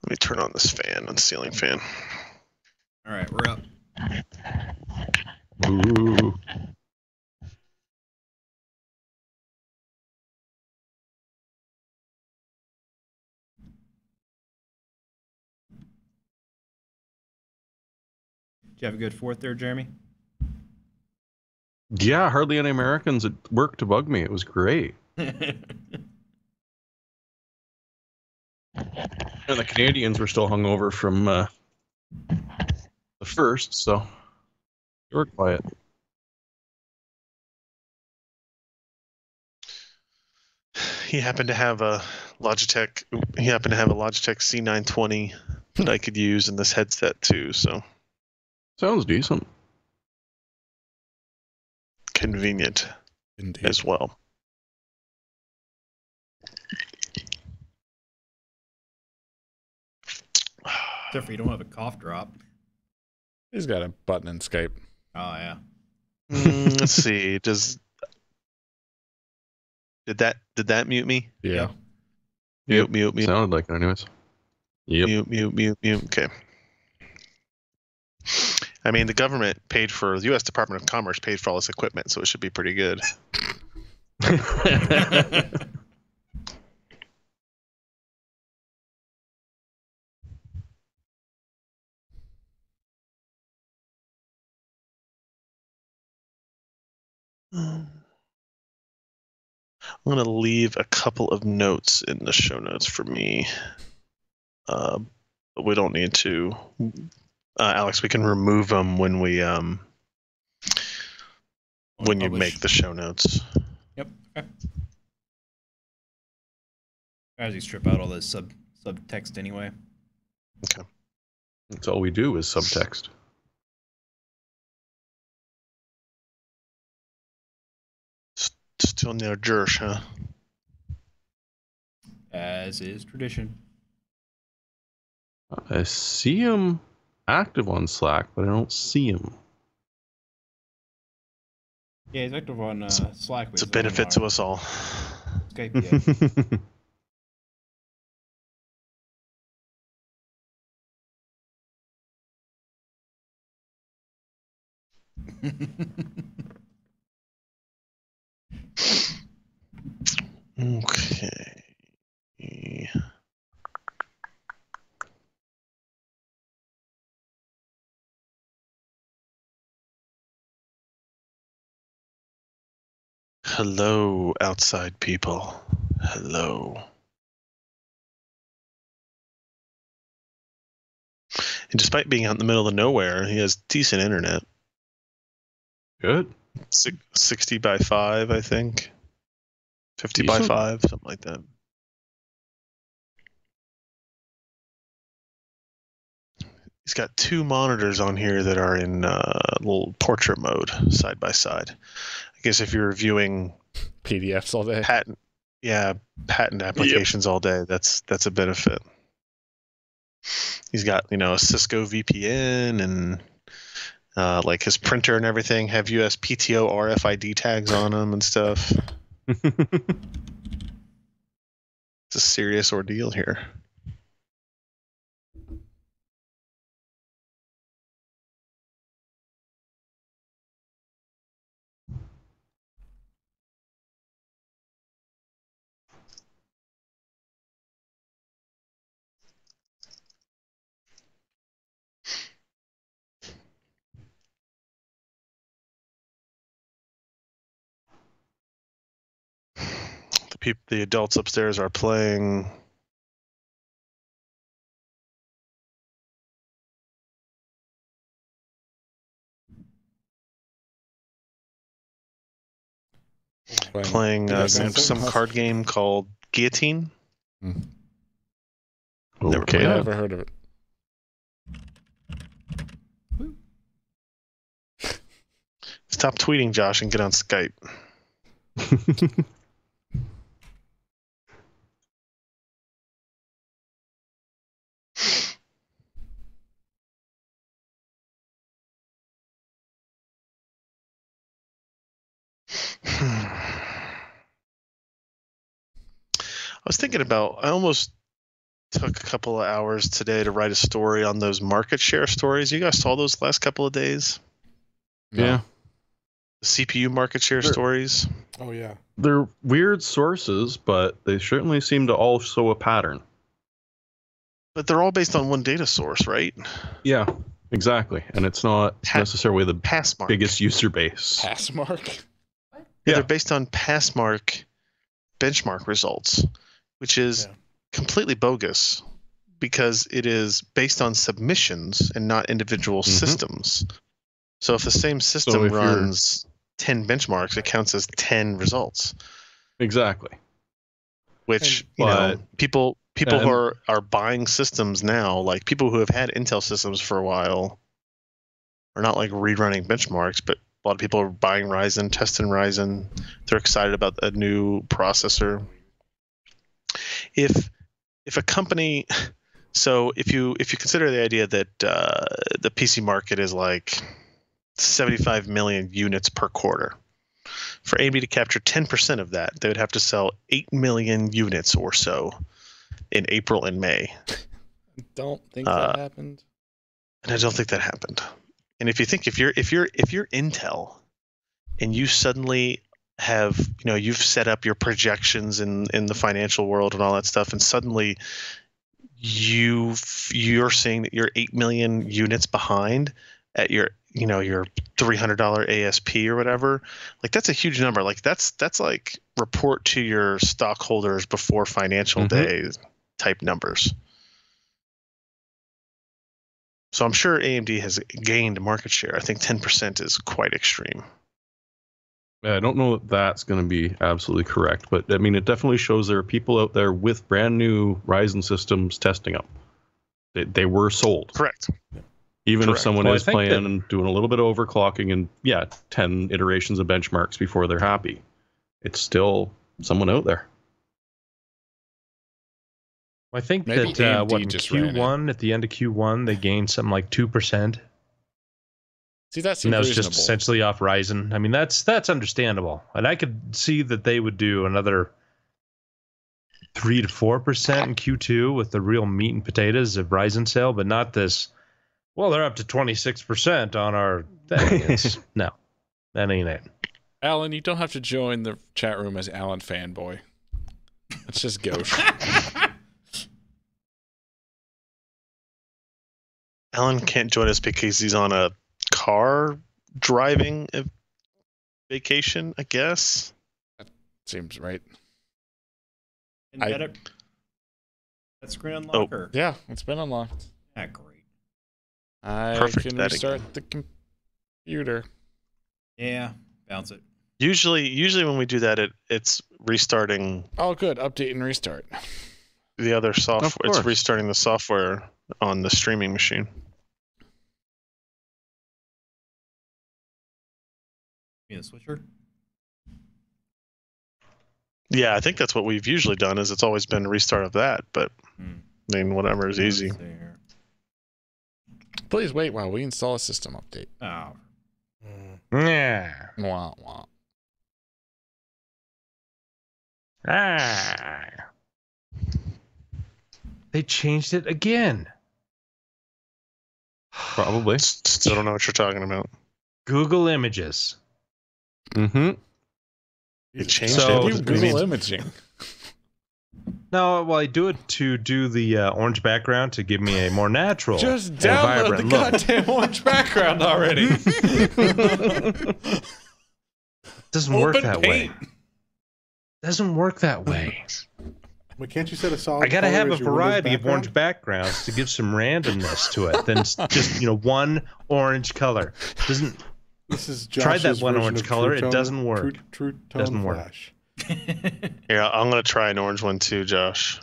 Let me turn on this fan, on the ceiling fan. All right, we're up. Ooh. Did you have a good fourth there, Jeremy? Yeah, hardly any Americans at work to bug me. It was great. And the Canadians were still hungover from the first, so they were quiet. He happened to have a Logitech. He happened to have a Logitech C920 that I could use in this headset too. So Sounds decent. convenient Indeed. as well. Except for you don't have a cough drop. He's got a button in Skype. Oh yeah. Let's see. Did that mute me? Yeah. Mute. Sounded like it anyways. Yep. Mute. Okay. I mean, the government paid for the U.S. Department of Commerce paid for all this equipment, so it should be pretty good. I'm going to leave a couple of notes in the show notes for me. But we don't need to. Alex, we can remove them when we when you make the show notes. Yep. Okay. As you strip out all the subtext anyway. Okay. That's all we do is subtext. Still no Jersh, huh? As is tradition. I see him active on Slack, but I don't see him. Yeah, he's active on Slack. It's a benefit to us all. Skype, yeah. Okay. Hello, outside people. Hello. And despite being out in the middle of nowhere, he has decent internet. Good. 60 by 5, I think. 50 by 5, something like that. He's got two monitors on here that are in little portrait mode, side by side. I guess if you're reviewing PDFs all day. patent applications all day, that's a benefit. He's got, a Cisco VPN and like his printer and everything have USPTO RFID tags on them and stuff. It's a serious ordeal here. The adults upstairs are playing. Playing some card game called Guillotine. Okay. Never heard of it. Stop tweeting, Josh, and get on Skype. I was thinking about, took a couple of hours today to write a story on those market share stories. You guys saw those last couple of days? No. Yeah. The CPU market share Sure. stories. Oh yeah. They're weird sources, but they certainly seem to all show a pattern. But they're all based on one data source, right? Yeah, exactly. And it's not necessarily the Passmark. biggest user base. Passmark. Yeah, Yeah. they're based on Passmark benchmark results, which is Yeah. completely bogus because it is based on submissions and not individual Mhm. systems. So if the same system if you're- runs 10 benchmarks, it counts as 10 results, Exactly. which, And- you know, But- people and- who are buying systems now, like people who have had Intel systems for a while, are not like rerunning benchmarks, but a lot of people are buying Ryzen, testing Ryzen. They're excited about a new processor. If a company, so if you consider the idea that the PC market is like 75 million units per quarter, for AMD to capture 10% of that, they would have to sell 8 million units or so in April and May. Don't think that happened. And I don't think that happened. And if you think if you're Intel and you suddenly have, you know, you've set up your projections in the financial world and all that stuff, and suddenly you're seeing that you're 8 million units behind at your, you know, your $300 ASP or whatever, like that's a huge number. Like that's like report to your stockholders before financial day type numbers. So I'm sure AMD has gained market share. I think 10% is quite extreme. I don't know that that's going to be absolutely correct, but I mean, it definitely shows there are people out there with brand new Ryzen systems testing them. They were sold. Correct. Even Correct. if someone Well, I is think playing and doing a little bit of overclocking and 10 iterations of benchmarks before they're happy, it's still someone out there. I think Maybe that AMD what in just ran it. Q1 at the end of Q1 they gained something like 2%, See, that and seems that was reasonable. just essentially off Ryzen. I mean, that's understandable, and I could see that they would do another 3 to 4% in Q2 with the real meat and potatoes of Ryzen sale, but not this. Well, they're up to 26% on our thing. It's, no, that ain't it. Alan, you don't have to join the chat room as Alan fanboy. It's just Ghost. Alan can't join us because he's on a car driving vacation, I guess. Seems right. And I- get it. That screen unlocker. Yeah, it's been unlocked. Yeah, great. I Perfect can vetting. restart the computer. Yeah, bounce it. Usually when we do that, it's restarting Oh, good. Update and restart. the other software. It's course. restarting the software on the streaming machine. You mean the switcher? Yeah, I think that's what we've usually done. Is it's always been a restart of that, but Hmm. I mean, whatever is easy. Let's see here. Please wait while we install a system update. Oh, Yeah. Wah, wah. They changed it again. Probably. Still don't know what you're talking about. Google Images. Mm-hmm. It changed So- it. You What do you Google mean? imaging. No, well, I do it to do the orange background to give me a more natural Just and download the vibrant look. goddamn orange background already. Doesn't work Open that paint. way. Doesn't work that way. But can't you set a solid? I gotta color have a as your Windows variety of background? orange backgrounds to give some randomness to it. Then just one orange color doesn't. This is Tried that Josh's one version orange of color, True it Tone- doesn't work. True Tone Doesn't work. Flash. Here, I'm gonna try an orange one too, Josh.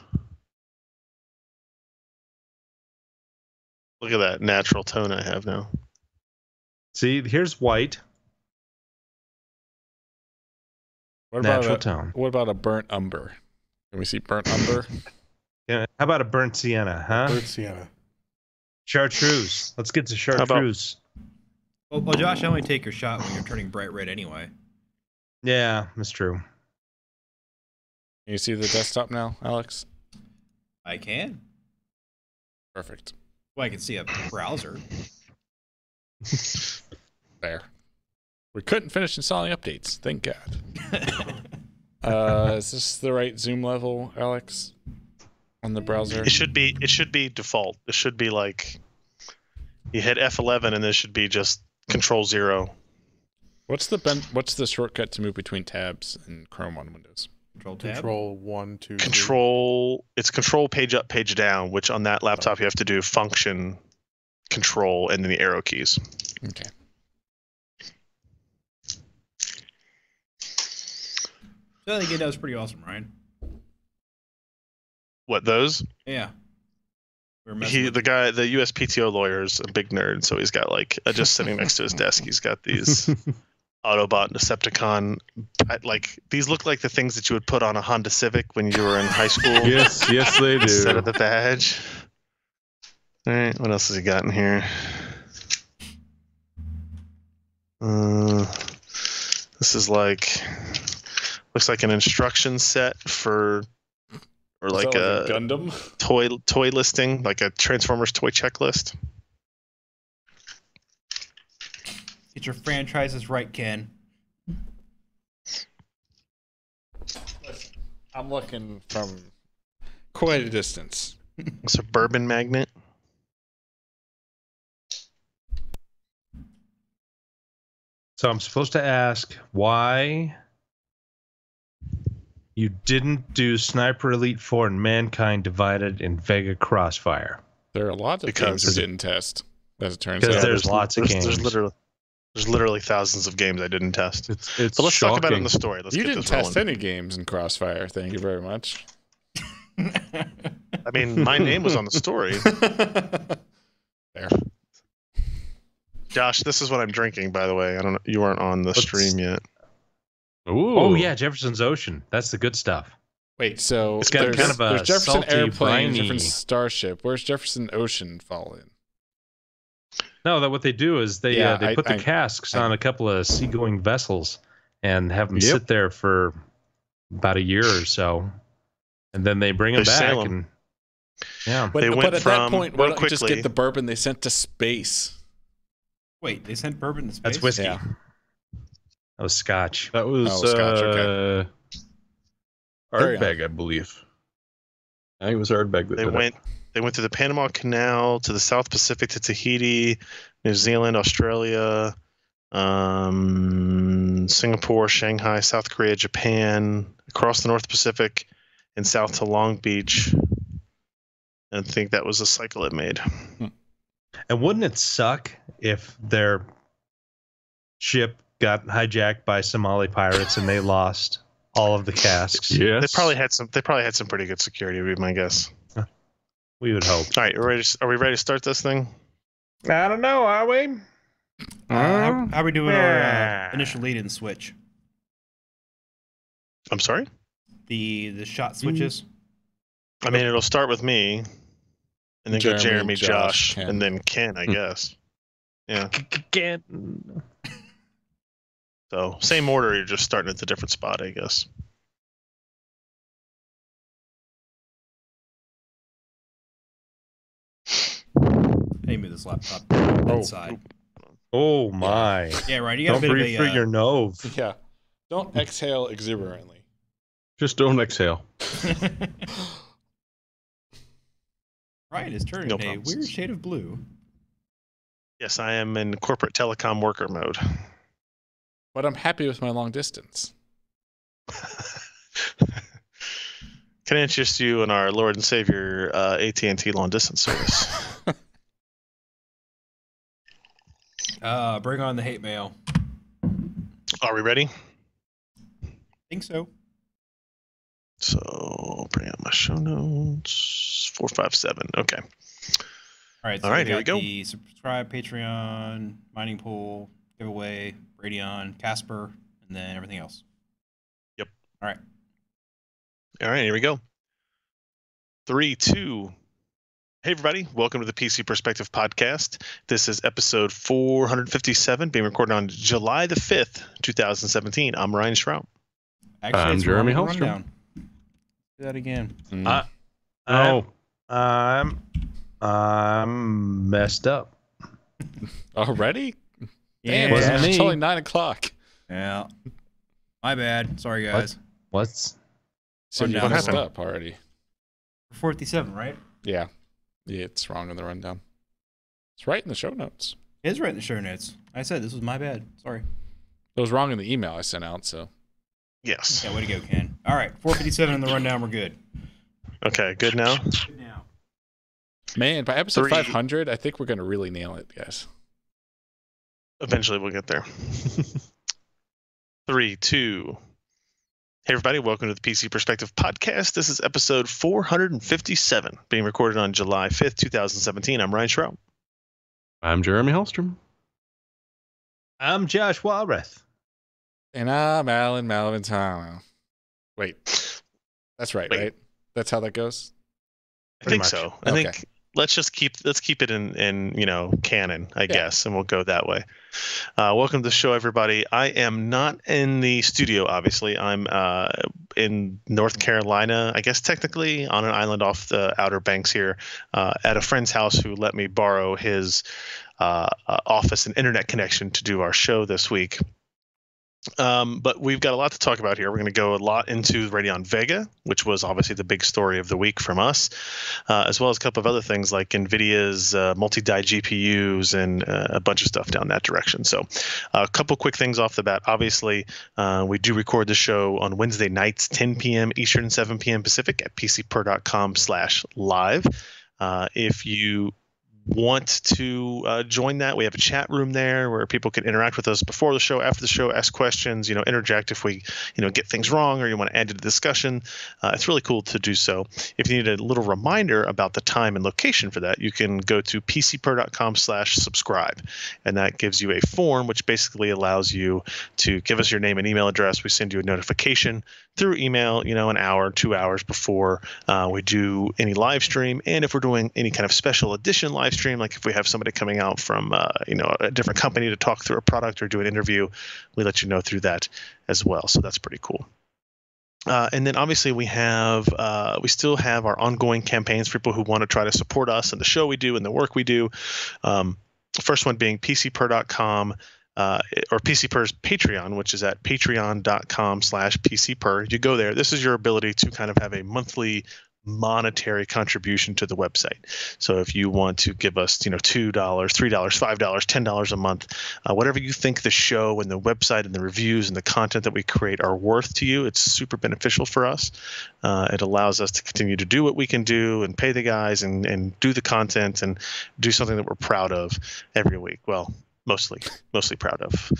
Look at that natural tone I have now. See, here's white, What natural about tone. what about a burnt umber? Can we see burnt umber? Yeah, how about a burnt sienna, huh? Bird Sienna. Chartreuse. Let's get to about- chartreuse. well, Josh, I only take your shot when you're turning bright red anyway. Yeah, that's true. Can you see the desktop now, Alex? I can. Perfect. Well, I can see a browser. Fair. We couldn't finish installing updates. Thank God. Is this the right zoom level, Alex? On the browser? It should be default. It should be like you hit F11 and this should be just Control 0. What's the shortcut to move between tabs in Chrome on Windows? Control tab. Control 1, 2, 3. It's Control page up, page down, which on that laptop you have to do Function, Control, and then the arrow keys. Okay. So I think that was pretty awesome, Ryan. What, those? Yeah. We were messing with- The USPTO lawyer is a big nerd, so he's got like just sitting next to his desk, he's got these Autobot Decepticon. These look like the things that you would put on a Honda Civic when you were in high school. Yes, they do. Instead of the badge. All right, what else has he got in here? This is looks like an instruction set or like a Gundam. toy listing, like a Transformers toy checklist. Get your franchises right, Ken. I'm looking from quite a distance. It's a bourbon magnet. So I'm supposed to ask why you didn't do Sniper Elite 4 and Mankind Divided in Vega Crossfire. There are a lot of Because- games we didn't test, as it turns Because out. there's lots of games. There's literally thousands of games I didn't test. It's But let's shocking. talk about it in the story. Let's You get didn't this test rolling. any games in Crossfire. Thank you very much. I mean, my name was on the story. There. Josh, this is what I'm drinking, by the way. I don't know. You weren't on the stream yet. Ooh. Oh yeah, Jefferson's Ocean. That's the good stuff. Wait, so It's got there's, kind of a there's Jefferson salty, Airplane, briny- Jefferson Starship. Where's Jefferson Ocean fall in? No, that what they do is they Yeah, they put the casks on a couple of seagoing vessels and have them sit there for about a year or so, and then they bring them They back sail 'em. and yeah. But, They but went at that from- point, real why don't you just quickly- get the bourbon they sent to space? Wait, they sent bourbon to space? That's whiskey. Yeah. That was Scotch. That was Oh, Scotch, okay. Carry on. Ardbeg, I believe. I think it was Ardbeg that They did went through the Panama Canal to the South Pacific to Tahiti, New Zealand, Australia, Singapore, Shanghai, South Korea, Japan, across the North Pacific, and south to Long Beach. And I think that was a cycle it made. And wouldn't it suck if their ship got hijacked by Somali pirates and they lost all of the casks? it. Yes. They probably had some pretty good security, would be my guess. We would hope. All right, are we ready to start this thing? I don't know, are we? How are we doing our initial lead-in switch? I'm sorry? The shot switches? I mean, it'll start with me, and then go Jeremy, Jeremy, Josh, Josh, Ken. and then Ken, I guess. Yeah. Can't. So same order, you're just starting at the different spot, I guess. I need to move this laptop inside. Oh my! Yeah, right. You got Don't a bit breathe of through a. your nose. Yeah. Don't exhale exuberantly. Just don't exhale. Ryan is turning No a promises. weird shade of blue. Yes, I am in corporate telecom worker mode. But I'm happy with my long distance. Can I interest you in our Lord and Savior AT&T long distance service? Bring on the hate mail. Are we ready? Think so. So bring up my show notes. 457. Okay. All right. So All right, we here we got go. the subscribe, Patreon, mining pool, giveaway, Radeon, Casper, and then everything else. Yep. All right. All right, here we go. 3, 2. Hey, everybody. Welcome to the PC Perspective Podcast. This is episode 457, being recorded on July the 5th, 2017. I'm Ryan Schraub. Actually, I'm it's Jeremy wrong Hellstrom. rundown. Do that again. Mm. Oh, I'm I'm messed up. Already? Yeah. Damn, Wasn't it's me. only 9 o'clock. Yeah. My bad. Sorry, guys. What's So you Rundown. messed What up already. 47, right? Yeah. Yeah, it's wrong in the rundown. It's right in the show notes. It is right in the show notes. I said this was my bad. Sorry. It was wrong in the email I sent out, so. Yes. Yeah, way to go, Ken. All right, 457 in the rundown. We're good. Okay, good now. Good now. Man, by episode 3. 500, I think we're going to really nail it, guys. Eventually we'll get there. 3, 2. Hey everybody, welcome to the PC Perspective Podcast. This is episode 457, being recorded on July 5th, 2017. I'm Ryan Schraub. I'm Jeremy Hellstrom. I'm Josh Walrath. And I'm Alan Malventano. Wait. That's right, Wait. right? That's how that goes? I Pretty think much. so. I Okay. think let's keep it in canon, I guess, and we'll go that way. Welcome to the show, everybody. I am not in the studio, obviously. I'm in North Carolina, I guess technically on an island off the Outer Banks here, at a friend's house who let me borrow his office and internet connection to do our show this week. But we've got a lot to talk about here. We're going to go a lot into Radeon Vega, which was obviously the big story of the week from us, as well as a couple of other things like NVIDIA's multi-die GPUs and a bunch of stuff down that direction. So a couple quick things off the bat. Obviously, we do record the show on Wednesday nights, 10 p.m. Eastern, 7 p.m. Pacific at pcper.com/live. If you want to join that, we have a chat room there where people can interact with us before the show, after the show, ask questions, interject if we get things wrong or you want to add to the discussion. It's really cool to do so. If you need a little reminder about the time and location for that, you can go to pcper.com/subscribe, and that gives you a form which basically allows you to give us your name and email address. We send you a notification through email, an hour, 2 hours before we do any live stream. And if we're doing any kind of special edition live stream, like if we have somebody coming out from, a different company to talk through a product or do an interview, we let you know through that as well. So that's pretty cool. And then obviously we still have our ongoing campaigns for people who want to try to support us and the show we do and the work we do. The first one being pcper.com. Or PCPer's Patreon, which is at patreon.com/PCper. You go there. This is your ability to kind of have a monthly monetary contribution to the website. So if you want to give us, $2, $3, $5, $10 a month, whatever you think the show and the website and the reviews and the content that we create are worth to you, it's super beneficial for us. It allows us to continue to do what we can do and pay the guys and do the content and do something that we're proud of every week. Well, mostly proud of,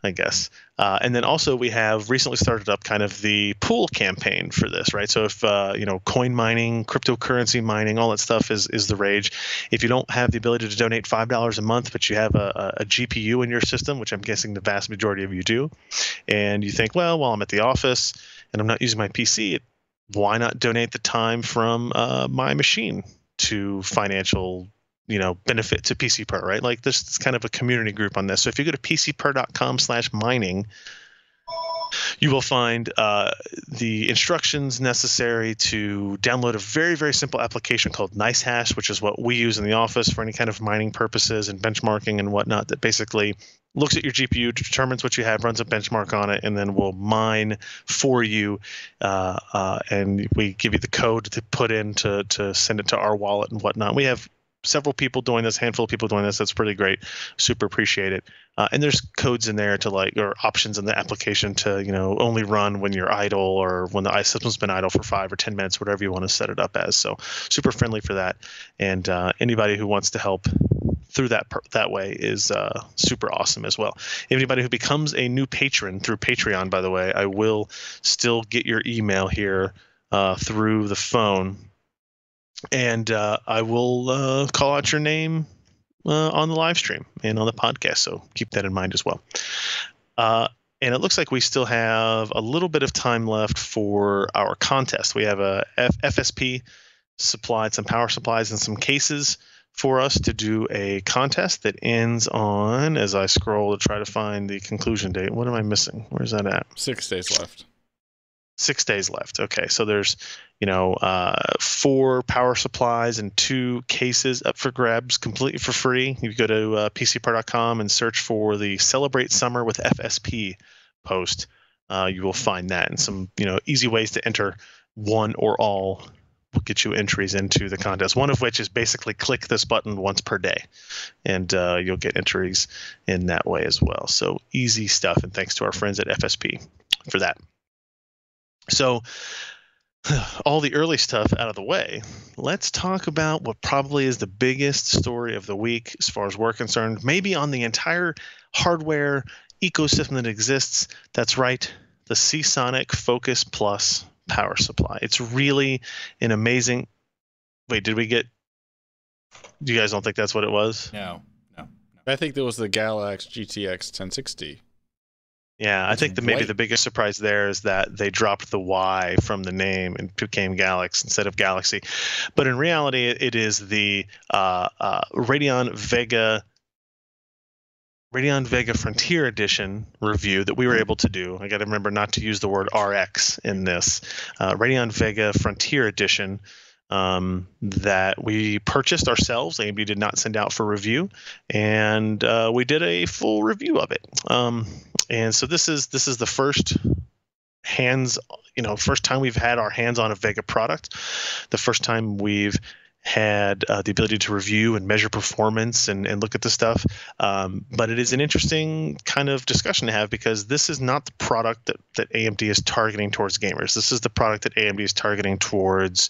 I guess. And then also we have recently started up kind of the pool campaign for this, right? So if, coin mining, cryptocurrency mining, all that stuff is the rage. If you don't have the ability to donate $5 a month, but you have a GPU in your system, which I'm guessing the vast majority of you do, and you think, well, while I'm at the office and I'm not using my PC, why not donate the time from my machine to financial benefit to PCPer, right? Like this is kind of a community group on this. So if you go to pcper.com/mining, you will find the instructions necessary to download a very, very simple application called NiceHash, which is what we use in the office for any kind of mining purposes and benchmarking and whatnot, that basically looks at your GPU, determines what you have, runs a benchmark on it, and then will mine for you. And we give you the code to put in to send it to our wallet and whatnot. We have several people doing this, handful of people doing this. That's pretty great. Super appreciate it. And there's codes in there or options in the application to, only run when you're idle or when the system's been idle for 5 or 10 minutes, whatever you want to set it up as. So super friendly for that. And anybody who wants to help through that way is super awesome as well. Anybody who becomes a new patron through Patreon, by the way, I will still get your email here through the phone. And I will call out your name on the live stream and on the podcast. So keep that in mind as well. And it looks like we still have a little bit of time left for our contest. We have a FSP supplied some power supplies and some cases for us to do a contest that ends on, as I scroll to try to find the conclusion date. What am I missing? Where's that at? 6 days left. 6 days left. Okay, so there's 4 power supplies and 2 cases up for grabs completely for free. You go to PCPar.com and search for the Celebrate Summer with FSP post. You will find that, and some easy ways to enter. One or all will get you entries into the contest. One of which is basically click this button once per day, and you'll get entries in that way as well. So easy stuff, and thanks to our friends at FSP for that. So all the early stuff out of the way, let's talk about what probably is the biggest story of the week as far as we're concerned, maybe on the entire hardware ecosystem that exists. That's right, the Seasonic Focus Plus power supply. It's really an amazing... Wait, do you guys don't think that's what it was? No. I think there was the Galax GTX 1060. Yeah, I think maybe the biggest surprise there is that they dropped the Y from the name and became Galax instead of Galaxy. But in reality, it is the Radeon Vega Frontier Edition review that we were able to do. I got to remember not to use the word RX in this. Radeon Vega Frontier Edition that we purchased ourselves. AMD did not send out for review, and we did a full review of it. And so this is the first first time we've had our hands on a Vega product. The first time we've had the ability to review and measure performance and look at the stuff. But it is an interesting kind of discussion to have, because this is not the product that AMD is targeting towards gamers. This is the product that AMD is targeting towards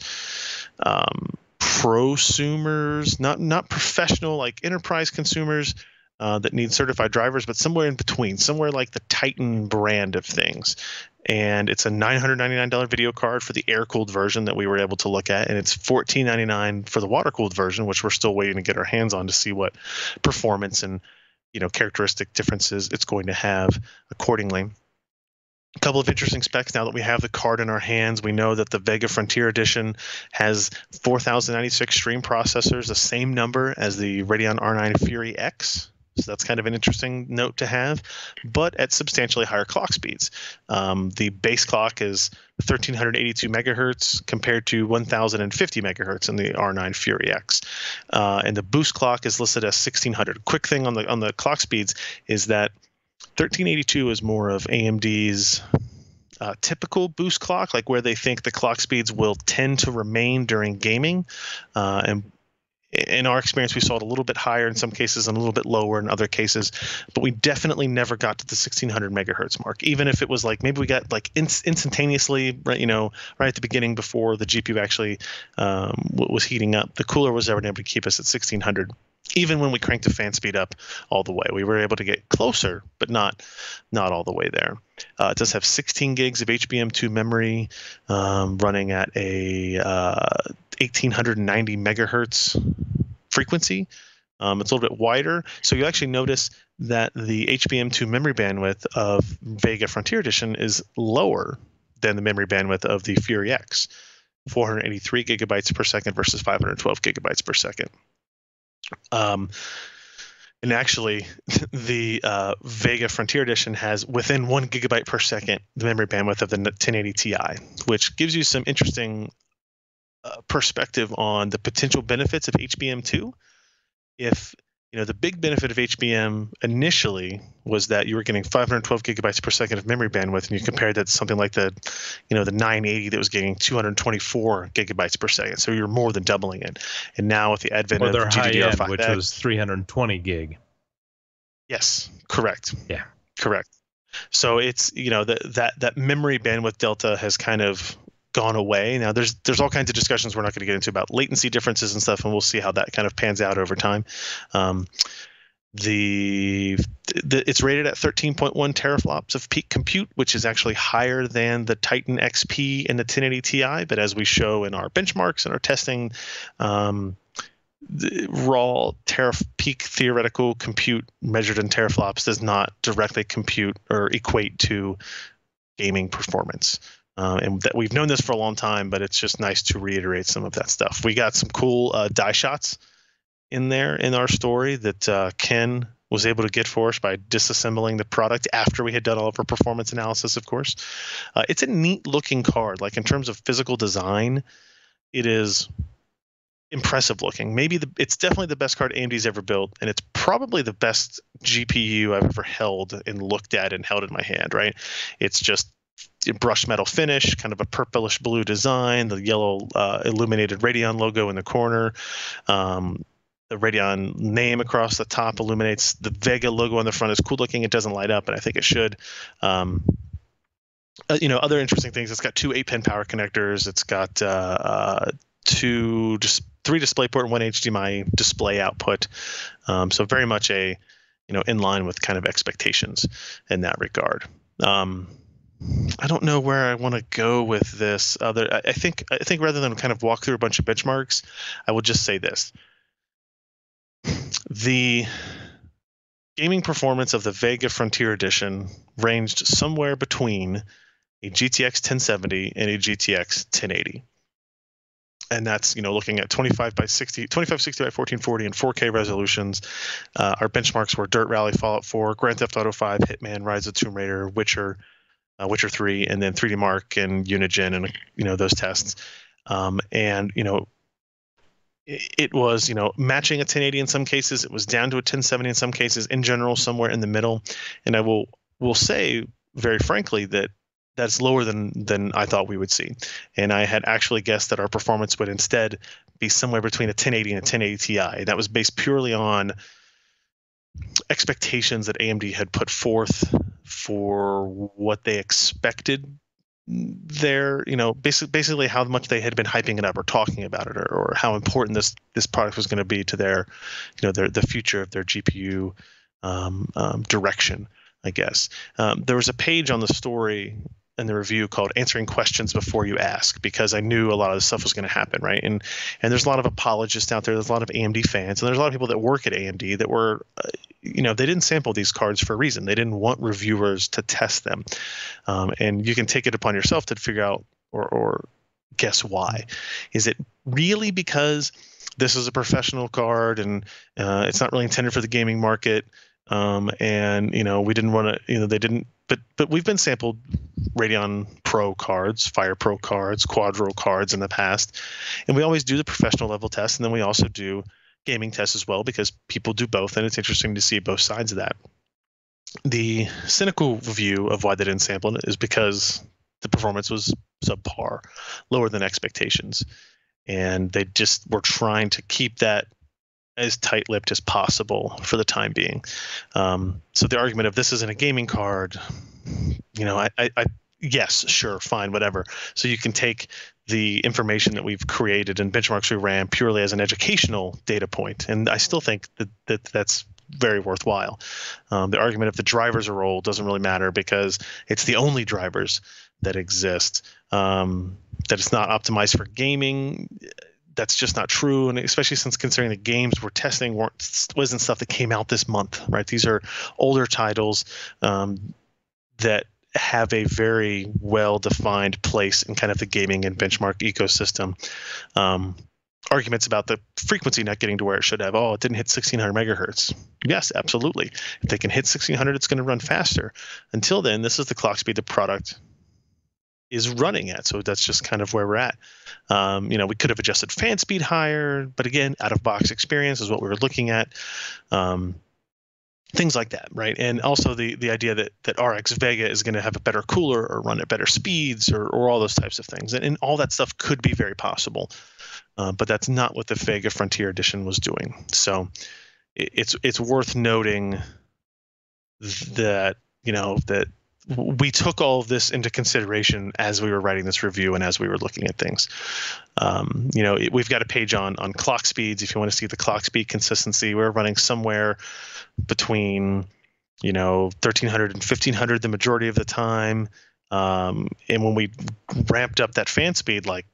prosumers, not professional, like enterprise consumers that need certified drivers, but somewhere in between, somewhere like the Titan brand of things. And it's a $999 video card for the air-cooled version that we were able to look at, and it's $1499 for the water-cooled version, which we're still waiting to get our hands on to see what performance and characteristic differences it's going to have accordingly. A couple of interesting specs now that we have the card in our hands. We know that the Vega Frontier Edition has 4096 stream processors, the same number as the Radeon R9 Fury X. So that's kind of an interesting note to have, but at substantially higher clock speeds. The base clock is 1382 megahertz compared to 1050 megahertz in the R9 Fury X, and the boost clock is listed as 1600. Quick thing on the clock speeds is that 1382 is more of AMD's typical boost clock, like where they think the clock speeds will tend to remain during gaming, and in our experience, we saw it a little bit higher in some cases and a little bit lower in other cases, but we definitely never got to the 1600 megahertz mark. Even if it was like maybe we got like instantaneously, right at the beginning before the GPU actually was heating up, the cooler was never able to keep us at 1600. Even when we cranked the fan speed up all the way, we were able to get closer, but not all the way there. It does have 16 gigs of HBM2 memory, running at a 1890 megahertz frequency. It's a little bit wider, so you actually notice that the HBM2 memory bandwidth of Vega Frontier Edition is lower than the memory bandwidth of the Fury X, 483 gigabytes per second versus 512 gigabytes per second. And actually, the Vega Frontier Edition has within 1 gigabyte per second the memory bandwidth of the 1080 Ti, which gives you some interesting perspective on the potential benefits of HBM2. If the big benefit of HBM initially was that you were getting 512 gigabytes per second of memory bandwidth, and you compared that to something like the 980 that was getting 224 gigabytes per second. So you're more than doubling it. And now with the advent of the GDDR5X, which was 320 gig. Yes, correct. Yeah, correct. So it's that memory bandwidth delta has kind of gone away. Now there's all kinds of discussions we're not going to get into about latency differences and stuff, and we'll see how that kind of pans out over time. It's rated at 13.1 teraflops of peak compute, which is actually higher than the Titan XP and the 1080 Ti. But as we show in our benchmarks and our testing, the raw peak theoretical compute measured in teraflops does not directly compute or equate to gaming performance. And that we've known this for a long time, but it's just nice to reiterate some of that stuff. We got some cool die shots in there in our story that Ken was able to get for us by disassembling the product after we had done all of our performance analysis, of course. It's a neat looking card. Like in terms of physical design, it is impressive looking. It's definitely the best card AMD's ever built, and it's probably the best GPU I've ever held and looked at and held in my hand, right? It's just brushed metal finish, kind of a purplish blue design, the yellow illuminated Radeon logo in the corner. The Radeon name across the top illuminates. The Vega logo on the front is cool looking. It doesn't light up, but I think it should. Other interesting things. It's got 2 8-pin power connectors. It's got 3 DisplayPort and 1 HDMI display output. So very much in line with kind of expectations in that regard. I don't know where I want to go with this. I think rather than kind of walk through a bunch of benchmarks, I will just say this. The gaming performance of the Vega Frontier Edition ranged somewhere between a GTX 1070 and a GTX 1080. And that's, looking at 2560 by 1440 and 4K resolutions. Our benchmarks were Dirt Rally, Fallout 4, Grand Theft Auto 5, Hitman, Rise of the Tomb Raider, Witcher 3, and then 3D Mark and Unigen, and those tests. It was, matching a 1080 in some cases. It was down to a 1070 in some cases. In general, somewhere in the middle. And I will say very frankly that that's lower than I thought we would see. And I had actually guessed that our performance would instead be somewhere between a 1080 and a 1080 Ti. That was based purely on expectations that AMD had put forth for what they expected basically how much they had been hyping it up or talking about it, or how important this product was going to be to their the future of their GPU direction, I guess. There was a page on the story in the review called Answering Questions Before You Ask, because I knew a lot of this stuff was going to happen, right? And there's a lot of apologists out there. There's a lot of AMD fans, and there's a lot of people that work at AMD that were, they didn't sample these cards for a reason. They didn't want reviewers to test them. And you can take it upon yourself to figure out or guess why. Is it really because this is a professional card and it's not really intended for the gaming market? And we didn't want to, they didn't, but we've been sampled Radeon Pro cards, Fire Pro cards, Quadro cards in the past, and we always do the professional level tests, and then we also do gaming tests as well, because people do both, and it's interesting to see both sides of that. The cynical view of why they didn't sample it is because the performance was subpar, lower than expectations, and they just were trying to keep that as tight-lipped as possible for the time being. So the argument of this isn't a gaming card, yes, sure, fine, whatever. So you can take the information that we've created and benchmarks we ran purely as an educational data point, and I still think that's very worthwhile. The argument of the drivers are old doesn't really matter, because it's the only drivers that exist. That it's not optimized for gaming, that's just not true, and especially since considering the games we're testing wasn't stuff that came out this month, right? These are older titles that have a very well-defined place in kind of the gaming and benchmark ecosystem. Arguments about the frequency not getting to where it should have. Oh, it didn't hit 1600 megahertz. Yes, absolutely. If they can hit 1600, it's going to run faster. Until then, this is the clock speed the product is running at. So that's just kind of where we're at. We could have adjusted fan speed higher, but again, out-of-box experience is what we were looking at. Things like that, right? And also the idea that RX Vega is going to have a better cooler or run at better speeds or all those types of things. And all that stuff could be very possible, but that's not what the Vega Frontier Edition was doing. So it's worth noting that, that we took all of this into consideration as we were writing this review and as we were looking at things. We've got a page on clock speeds. If you want to see the clock speed consistency, we're running somewhere between 1300 and 1500 the majority of the time. And when we ramped up that fan speed, like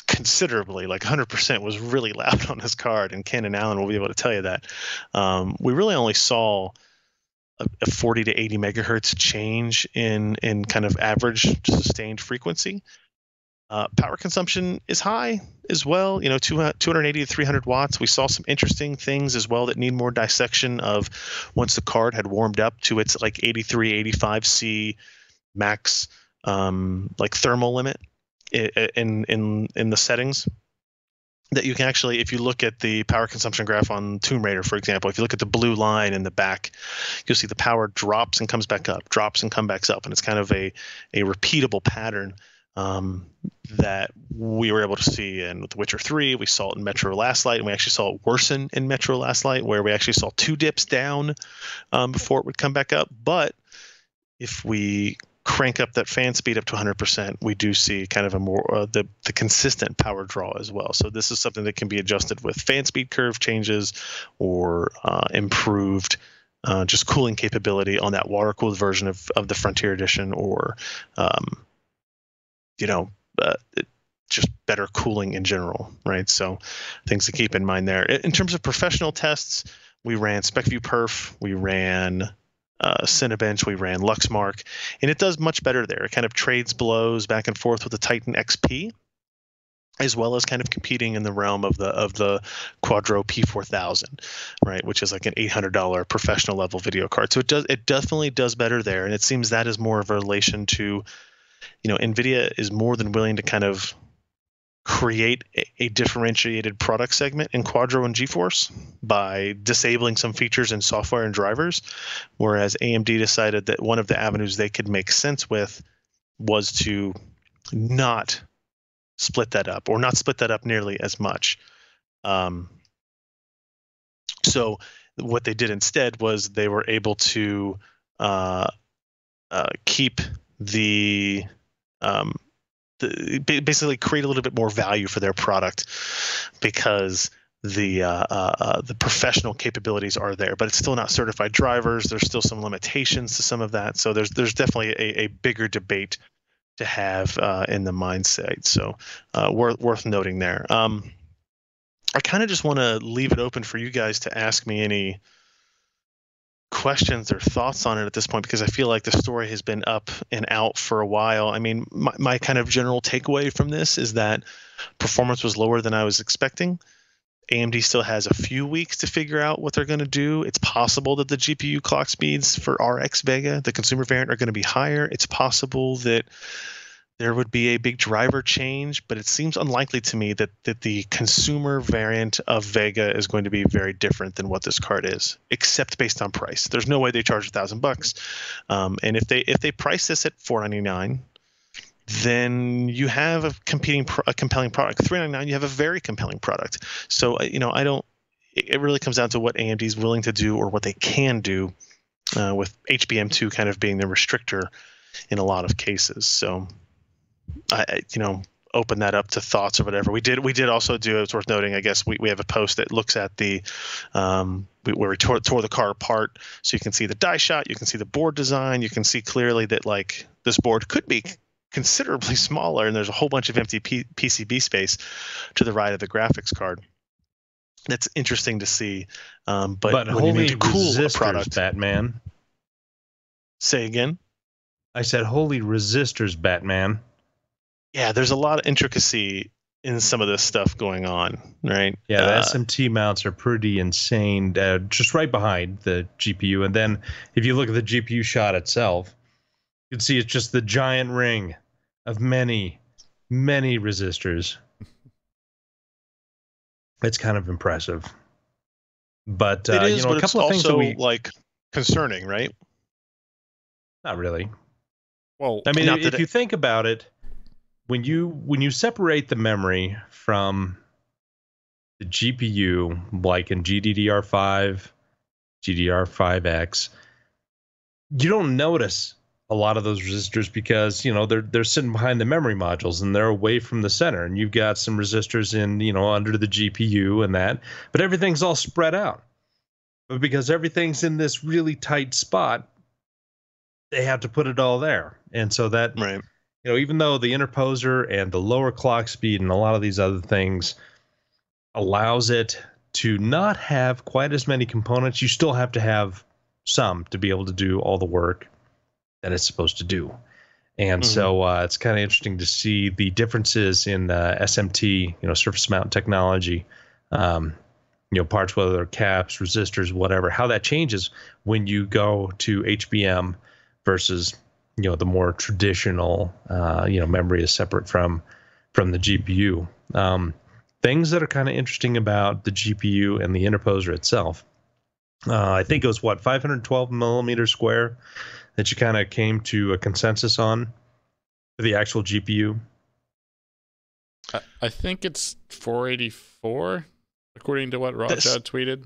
considerably, like 100%, was really loud on this card, and Ken and Alan will be able to tell you that. We really only saw a 40 to 80 megahertz change in kind of average sustained frequency. Power consumption is high as well. 280 to 300 watts. We saw some interesting things as well that need more dissection of once the card had warmed up to its like 83, 85 C max like thermal limit in the settings. That you can actually, if you look at the power consumption graph on Tomb Raider, for example, if you look at the blue line in the back, you'll see the power drops and comes back up, drops and comes back up, and it's kind of a repeatable pattern that we were able to see in The Witcher 3. We saw it in Metro Last Light, and we actually saw it worsen in Metro Last Light, where we actually saw 2 dips down before it would come back up. But if we crank up that fan speed up to 100%, we do see kind of a more the consistent power draw as well. So this is something that can be adjusted with fan speed curve changes or improved just cooling capability on that water cooled version of the Frontier Edition, or just better cooling in general, right? So things to keep in mind there. In terms of professional tests, we ran SpecView Perf, we ran Cinebench, we ran Luxmark, and it does much better there. It kind of trades blows back and forth with the Titan XP, as well as kind of competing in the realm of the Quadro P4000, right, which is like an $800 professional level video card. So it definitely does better there, and it seems that is more of a relation to, NVIDIA is more than willing to kind of create a differentiated product segment in Quadro and GeForce by disabling some features in software and drivers, whereas AMD decided that one of the avenues they could make sense with was to not split that up, or not split that up nearly as much. So what they did instead was they were able to keep basically create a little bit more value for their product, because the professional capabilities are there, but it's still not certified drivers. There's still some limitations to some of that. So there's definitely a bigger debate to have in the mindset. So worth noting there. I kind of just want to leave it open for you guys to ask me any questions or thoughts on it at this point, because I feel like the story has been up and out for a while. I mean, my kind of general takeaway from this is that performance was lower than I was expecting. AMD still has a few weeks to figure out what they're going to do. It's possible that the GPU clock speeds for RX Vega, the consumer variant, are going to be higher. It's possible that there would be a big driver change, but it seems unlikely to me that the consumer variant of Vega is going to be very different than what this card is, except based on price. There's no way they charge $1,000. And if they price this at $499, then you have a compelling product. $399, you have a very compelling product. So it really comes down to what AMD is willing to do, or what they can do, with HBM2 kind of being the restrictor in a lot of cases. So I open that up to thoughts or whatever. We did also do, it's worth noting, I guess we have a post that looks at the where we tore the car apart, so you can see the die shot, you can see the board design, you can see clearly that like this board could be considerably smaller, and there's a whole bunch of empty PCB space to the right of the graphics card. That's interesting to see. But when you need to cool a product, Batman. Say again? I said holy resistors, Batman. Yeah, there's a lot of intricacy in some of this stuff going on, right? Yeah, the SMT mounts are pretty insane, just right behind the GPU. And then if you look at the GPU shot itself, you can see it's just the giant ring of many, many resistors. It's kind of impressive. But it is, but a couple of things that we like concerning, right? Not really. Well, I mean, if you think about it, when you separate the memory from the GPU, like in GDDR5, GDDR5X, you don't notice a lot of those resistors because they're sitting behind the memory modules and they're away from the center, and you've got some resistors in under the GPU and that, but everything's all spread out. But because everything's in this really tight spot, they have to put it all there, and so that right. Even though the interposer and the lower clock speed and a lot of these other things allows it to not have quite as many components, you still have to have some to be able to do all the work that it's supposed to do. And so it's kind of interesting to see the differences in SMT, surface mount technology, parts, whether they're caps, resistors, whatever, how that changes when you go to HBM versus, the more traditional, memory is separate from the GPU. Things that are kind of interesting about the GPU and the interposer itself. I think it was 512 millimeter square that you kind of came to a consensus on for the actual GPU. I think it's 484, according to what Raja tweeted.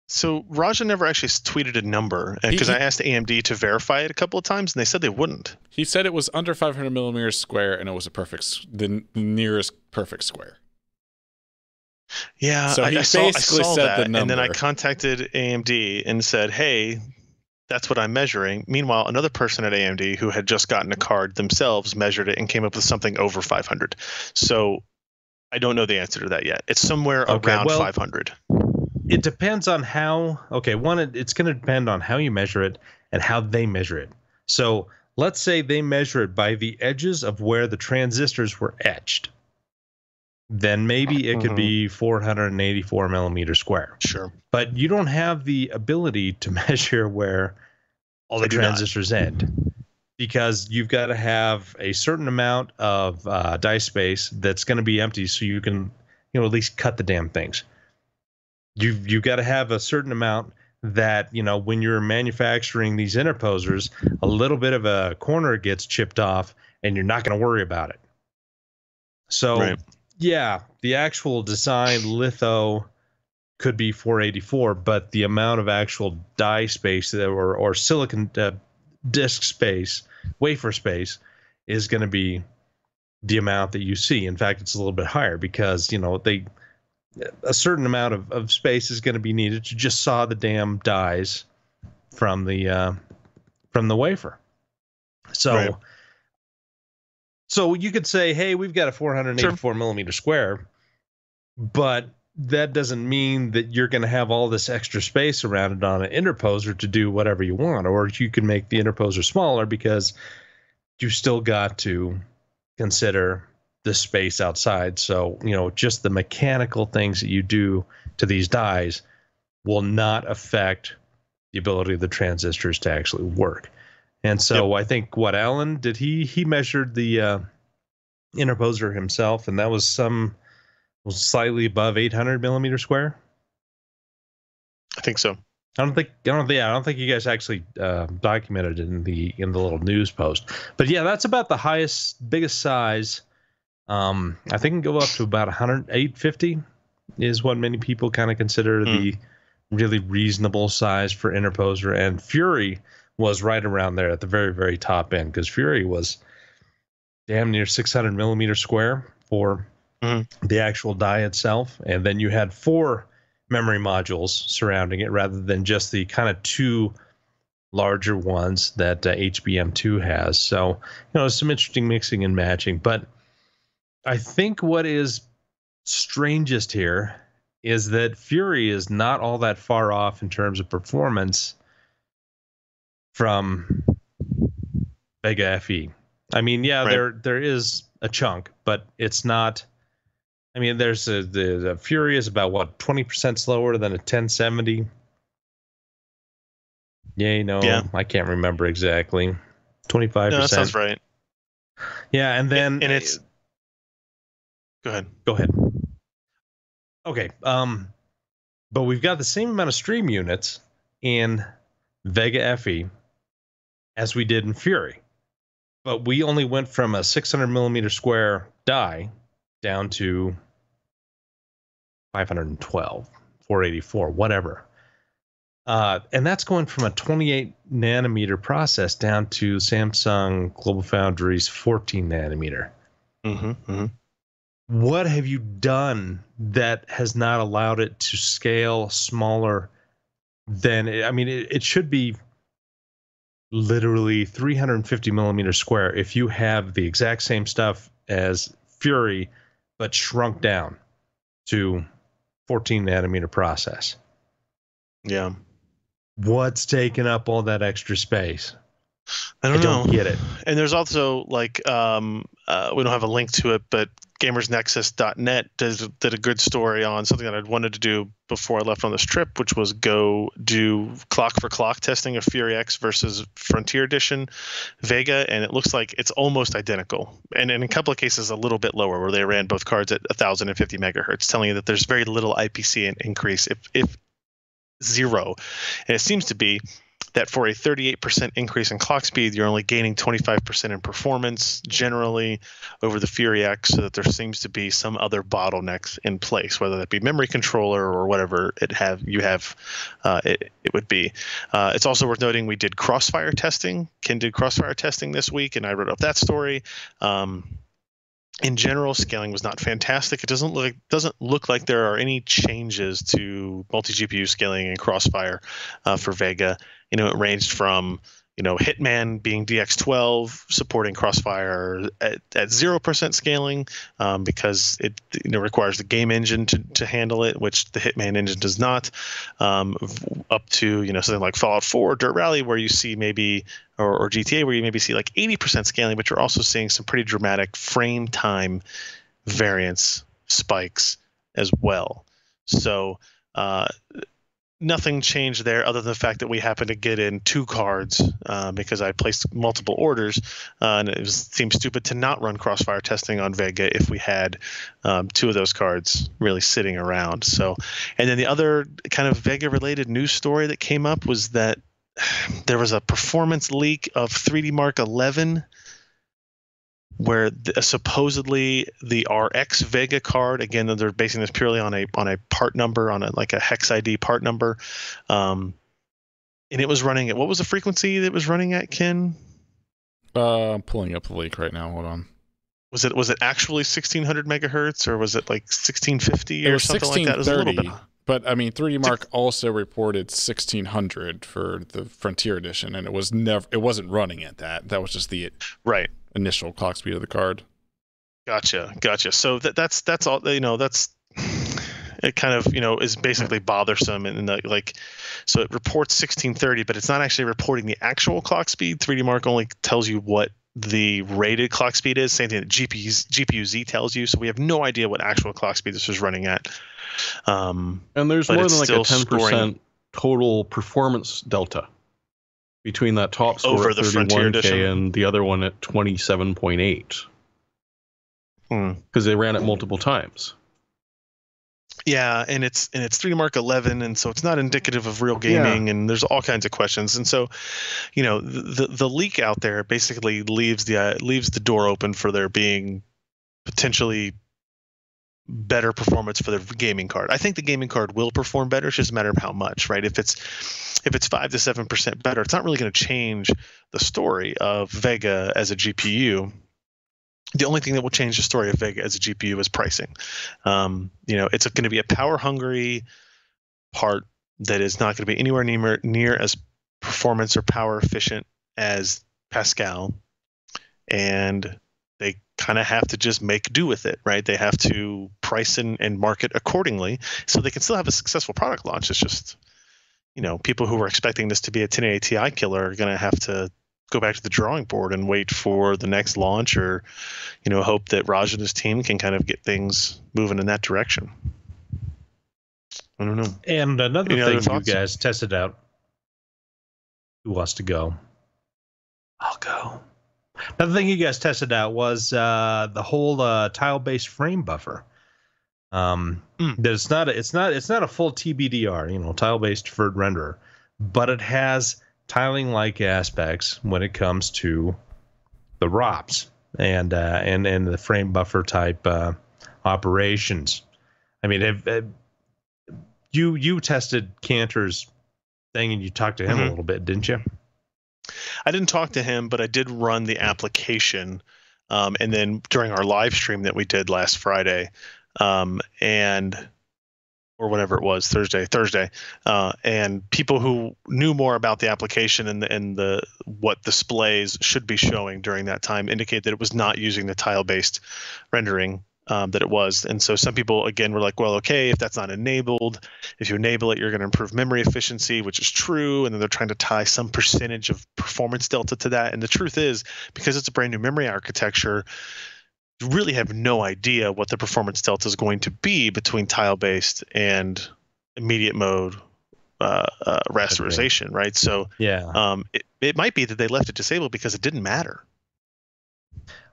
So Raja never actually tweeted a number because I asked AMD to verify it a couple of times, and they said they wouldn't. He said it was under 500 millimeters square, and it was the nearest perfect square. Yeah, so he I saw said that, the number. and then I contacted AMD and said, "Hey, that's what I'm measuring." Meanwhile, another person at AMD who had just gotten a card themselves measured it and came up with something over 500. So I don't know the answer to that yet. It's somewhere around 500. It depends on how. Okay, it's going to depend on how you measure it and how they measure it. So let's say they measure it by the edges of where the transistors were etched. Then maybe it could be 484 millimeters square. Sure. But you don't have the ability to measure where all the transistors end, because you've got to have a certain amount of die space that's going to be empty so you can, at least cut the damn things. You've got to have a certain amount that, when you're manufacturing these interposers, a little bit of a corner gets chipped off and you're not going to worry about it. So... Right. Yeah, the actual design litho could be 484, but the amount of actual die space or silicon disk space, wafer space, is going to be the amount that you see. In fact, it's a little bit higher because a certain amount of space is going to be needed to just saw the damn dies from the wafer. So. Right. So you could say, hey, we've got a 484 millimeter square, but that doesn't mean that you're going to have all this extra space around it on an interposer to do whatever you want. Or you can make the interposer smaller because you still got to consider the space outside. So, just the mechanical things that you do to these dies will not affect the ability of the transistors to actually work. And so I think Alan did, he measured the interposer himself, and that was slightly above 800 millimeter square. I think so. I don't think you guys actually documented it in the little news post. But yeah, that's about the biggest size. I think it can go up to about 850 is what many people kind of consider the really reasonable size for interposer, and Fury was right around there at the very, very top end, because Fury was damn near 600 millimeter square for the actual die itself. And then you had 4 memory modules surrounding it rather than just the kind of 2 larger ones that HBM2 has. So, some interesting mixing and matching. But I think what is strangest here is that Fury is not all that far off in terms of performance from Vega FE. I mean, there is a chunk, but it's not. I mean, there's the Fury is about 20% slower than a 1070. Yeah, I can't remember exactly. 25%. No, that sounds right. Yeah, and then and it's. Go ahead. Okay, but we've got the same amount of stream units in Vega FE as we did in Fury, but we only went from a 600 millimeter square die down to 512, 484, whatever. And that's going from a 28 nanometer process down to Samsung GlobalFoundries 14 nanometer. What have you done that has not allowed it to scale smaller than, it should be literally 350 millimeter square if you have the exact same stuff as Fury, but shrunk down to 14 nanometer process. Yeah. What's taking up all that extra space? I don't know. get it. And there's also like we don't have a link to it, but gamersnexus.net did a good story on something that I'd wanted to do before I left on this trip, which was go do clock for clock testing of Fury X versus Frontier Edition Vega, and it looks like it's almost identical, and in a couple of cases a little bit lower, where they ran both cards at 1050 megahertz, telling you that there's very little IPC increase, if zero. And it seems to be that for a 38% increase in clock speed, you're only gaining 25% in performance generally over the Fury X, so that there seems to be some other bottlenecks in place, whether that be memory controller or whatever it would be. It's also worth noting we did crossfire testing. Ken did crossfire testing this week, and I wrote up that story. In general, scaling was not fantastic. It doesn't look like there are any changes to multi-GPU scaling in Crossfire for Vega. It ranged from Hitman being DX12 supporting Crossfire at 0% scaling because it requires the game engine to handle it, which the Hitman engine does not. Up to something like Fallout 4 or Dirt Rally, where you see maybe or GTA, where you maybe see like 80% scaling, but you're also seeing some pretty dramatic frame time variance spikes as well. So nothing changed there other than the fact that we happened to get in 2 cards because I placed multiple orders, and it seemed stupid to not run crossfire testing on Vega if we had 2 of those cards really sitting around. So, and then the other kind of Vega related news story that came up was that there was a performance leak of 3D Mark 11 where supposedly the RX Vega card, again, they're basing this purely on a part number, on like a hex ID part number, and it was running at, what was the frequency that it was running at, Ken? I'm pulling up the leak right now. Hold on. Was it actually 1600 megahertz, or was it like 1650 or something like that? It was a little bit. But I mean, 3D Mark also reported 1600 for the Frontier Edition, and it wasn't running at that. That was just the right initial clock speed of the card. Gotcha. So that's all. That's it. Kind of is basically bothersome, and so it reports 1630, but it's not actually reporting the actual clock speed. 3D Mark only tells you what the rated clock speed is. Same thing that GPU-Z tells you. So we have no idea what actual clock speed this was running at. And there's more than like a 10% total performance delta between that top score over at the Frontier 31K Edition and the other one at 27.8. Because they ran it multiple times. Yeah, and it's 3D Mark 11, and so it's not indicative of real gaming, and there's all kinds of questions. And so, the leak out there basically leaves the door open for there being potentially better performance for the gaming card. I think the gaming card will perform better. It's just a matter of how much, right? If it's 5 to 7% better, it's not really going to change the story of Vega as a GPU. The only thing that will change the story of Vega as a GPU is pricing. It's going to be a power-hungry part that is not going to be anywhere near as performance or power efficient as Pascal, and they kind of have to just make do with it, right? They have to price and market accordingly so they can still have a successful product launch. It's just, people who were expecting this to be a 1080 Ti killer are going to have to go back to the drawing board and wait for the next launch, or, hope that Raj and his team can kind of get things moving in that direction. I don't know. And another thing you guys tested out. Who wants to go? I'll go. Another thing you guys tested out was the whole tile-based frame buffer. That it's not a full TBDR, tile-based deferred renderer, but it has tiling-like aspects when it comes to the ROPs and the frame buffer type operations. I mean, you tested Cantor's thing and you talked to him a little bit, didn't you? I didn't talk to him, but I did run the application, and then during our live stream that we did last Friday, or whatever it was, Thursday, and people who knew more about the application and the what displays should be showing during that time indicate that it was not using the tile-based rendering that it was. And so some people, again, were like, well, okay, if that's not enabled, if you enable it, you're going to improve memory efficiency, which is true. And then they're trying to tie some percentage of performance delta to that. And the truth is, because it's a brand new memory architecture, you really have no idea what the performance delta is going to be between tile-based and immediate mode rasterization, right? So Yeah. it might be that they left it disabled because it didn't matter.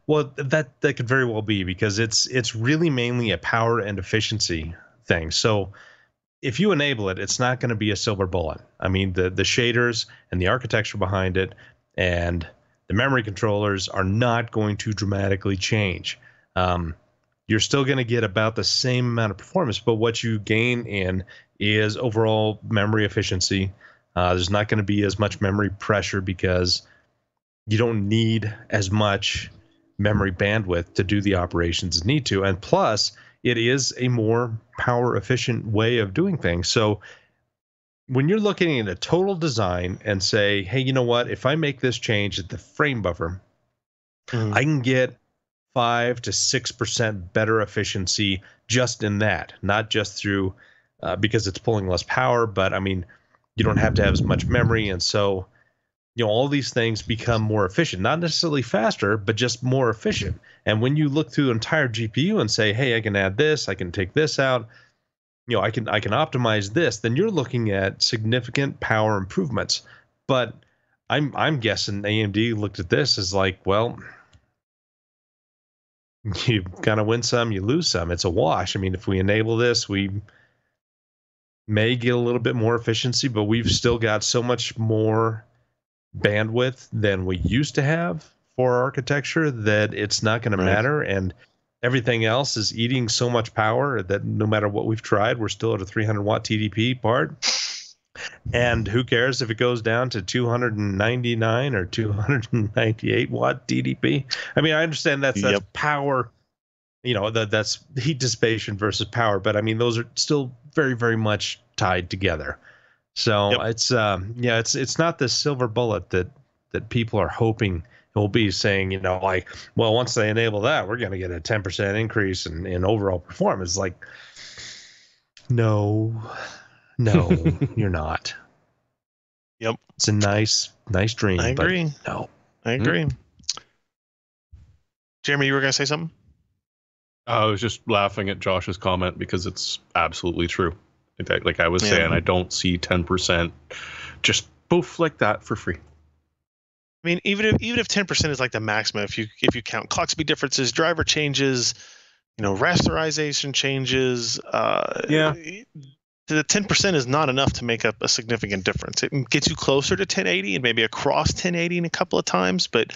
Well, that could very well be, because it's really mainly a power and efficiency thing. So if you enable it, it's not going to be a silver bullet. I mean, the shaders and the architecture behind it and the memory controllers are not going to dramatically change. You're still going to get about the same amount of performance, but what you gain in is overall memory efficiency. There's not going to be as much memory pressure because you don't need as much memory bandwidth to do the operations you need to. And plus, it is a more power efficient way of doing things. So when you're looking at a total design and say, hey, you know what, if I make this change at the frame buffer, I can get 5 to 6% better efficiency just in that, not just through because it's pulling less power, but I mean, you don't have to have as much memory. And so, you know, all these things become more efficient, not necessarily faster, but just more efficient. And when you look through the entire GPU and say, hey, I can add this, I can take this out, you know, I can optimize this, then you're looking at significant power improvements. But I'm guessing AMD looked at this as like, well, you kind of win some, you lose some. It's a wash. I mean, if we enable this, we may get a little bit more efficiency, but we've still got so much more bandwidth than we used to have for our architecture that it's not going to matter. And everything else is eating so much power that no matter what we've tried, we're still at a 300 watt TDP part. And who cares if it goes down to 299 or 298 watt TDP? I mean, I understand that's power, you know, that's heat dissipation versus power, but I mean, those are still very, very much tied together. So it's not the silver bullet that people are hoping it will be, saying, you know, like, well, once they enable that, we're going to get a 10% increase in overall performance. Like, no, you're not. Yep. It's a nice dream. I agree. But no. I agree. Jeremy, you were going to say something? I was just laughing at Josh's comment because it's absolutely true. Like I was saying, I don't see 10% just poof like that for free. I mean, even if 10% is like the maximum, if you count clock speed differences, driver changes, you know, rasterization changes, the 10% is not enough to make up a significant difference. It gets you closer to 1080 and maybe across 1080 in a couple of times. But,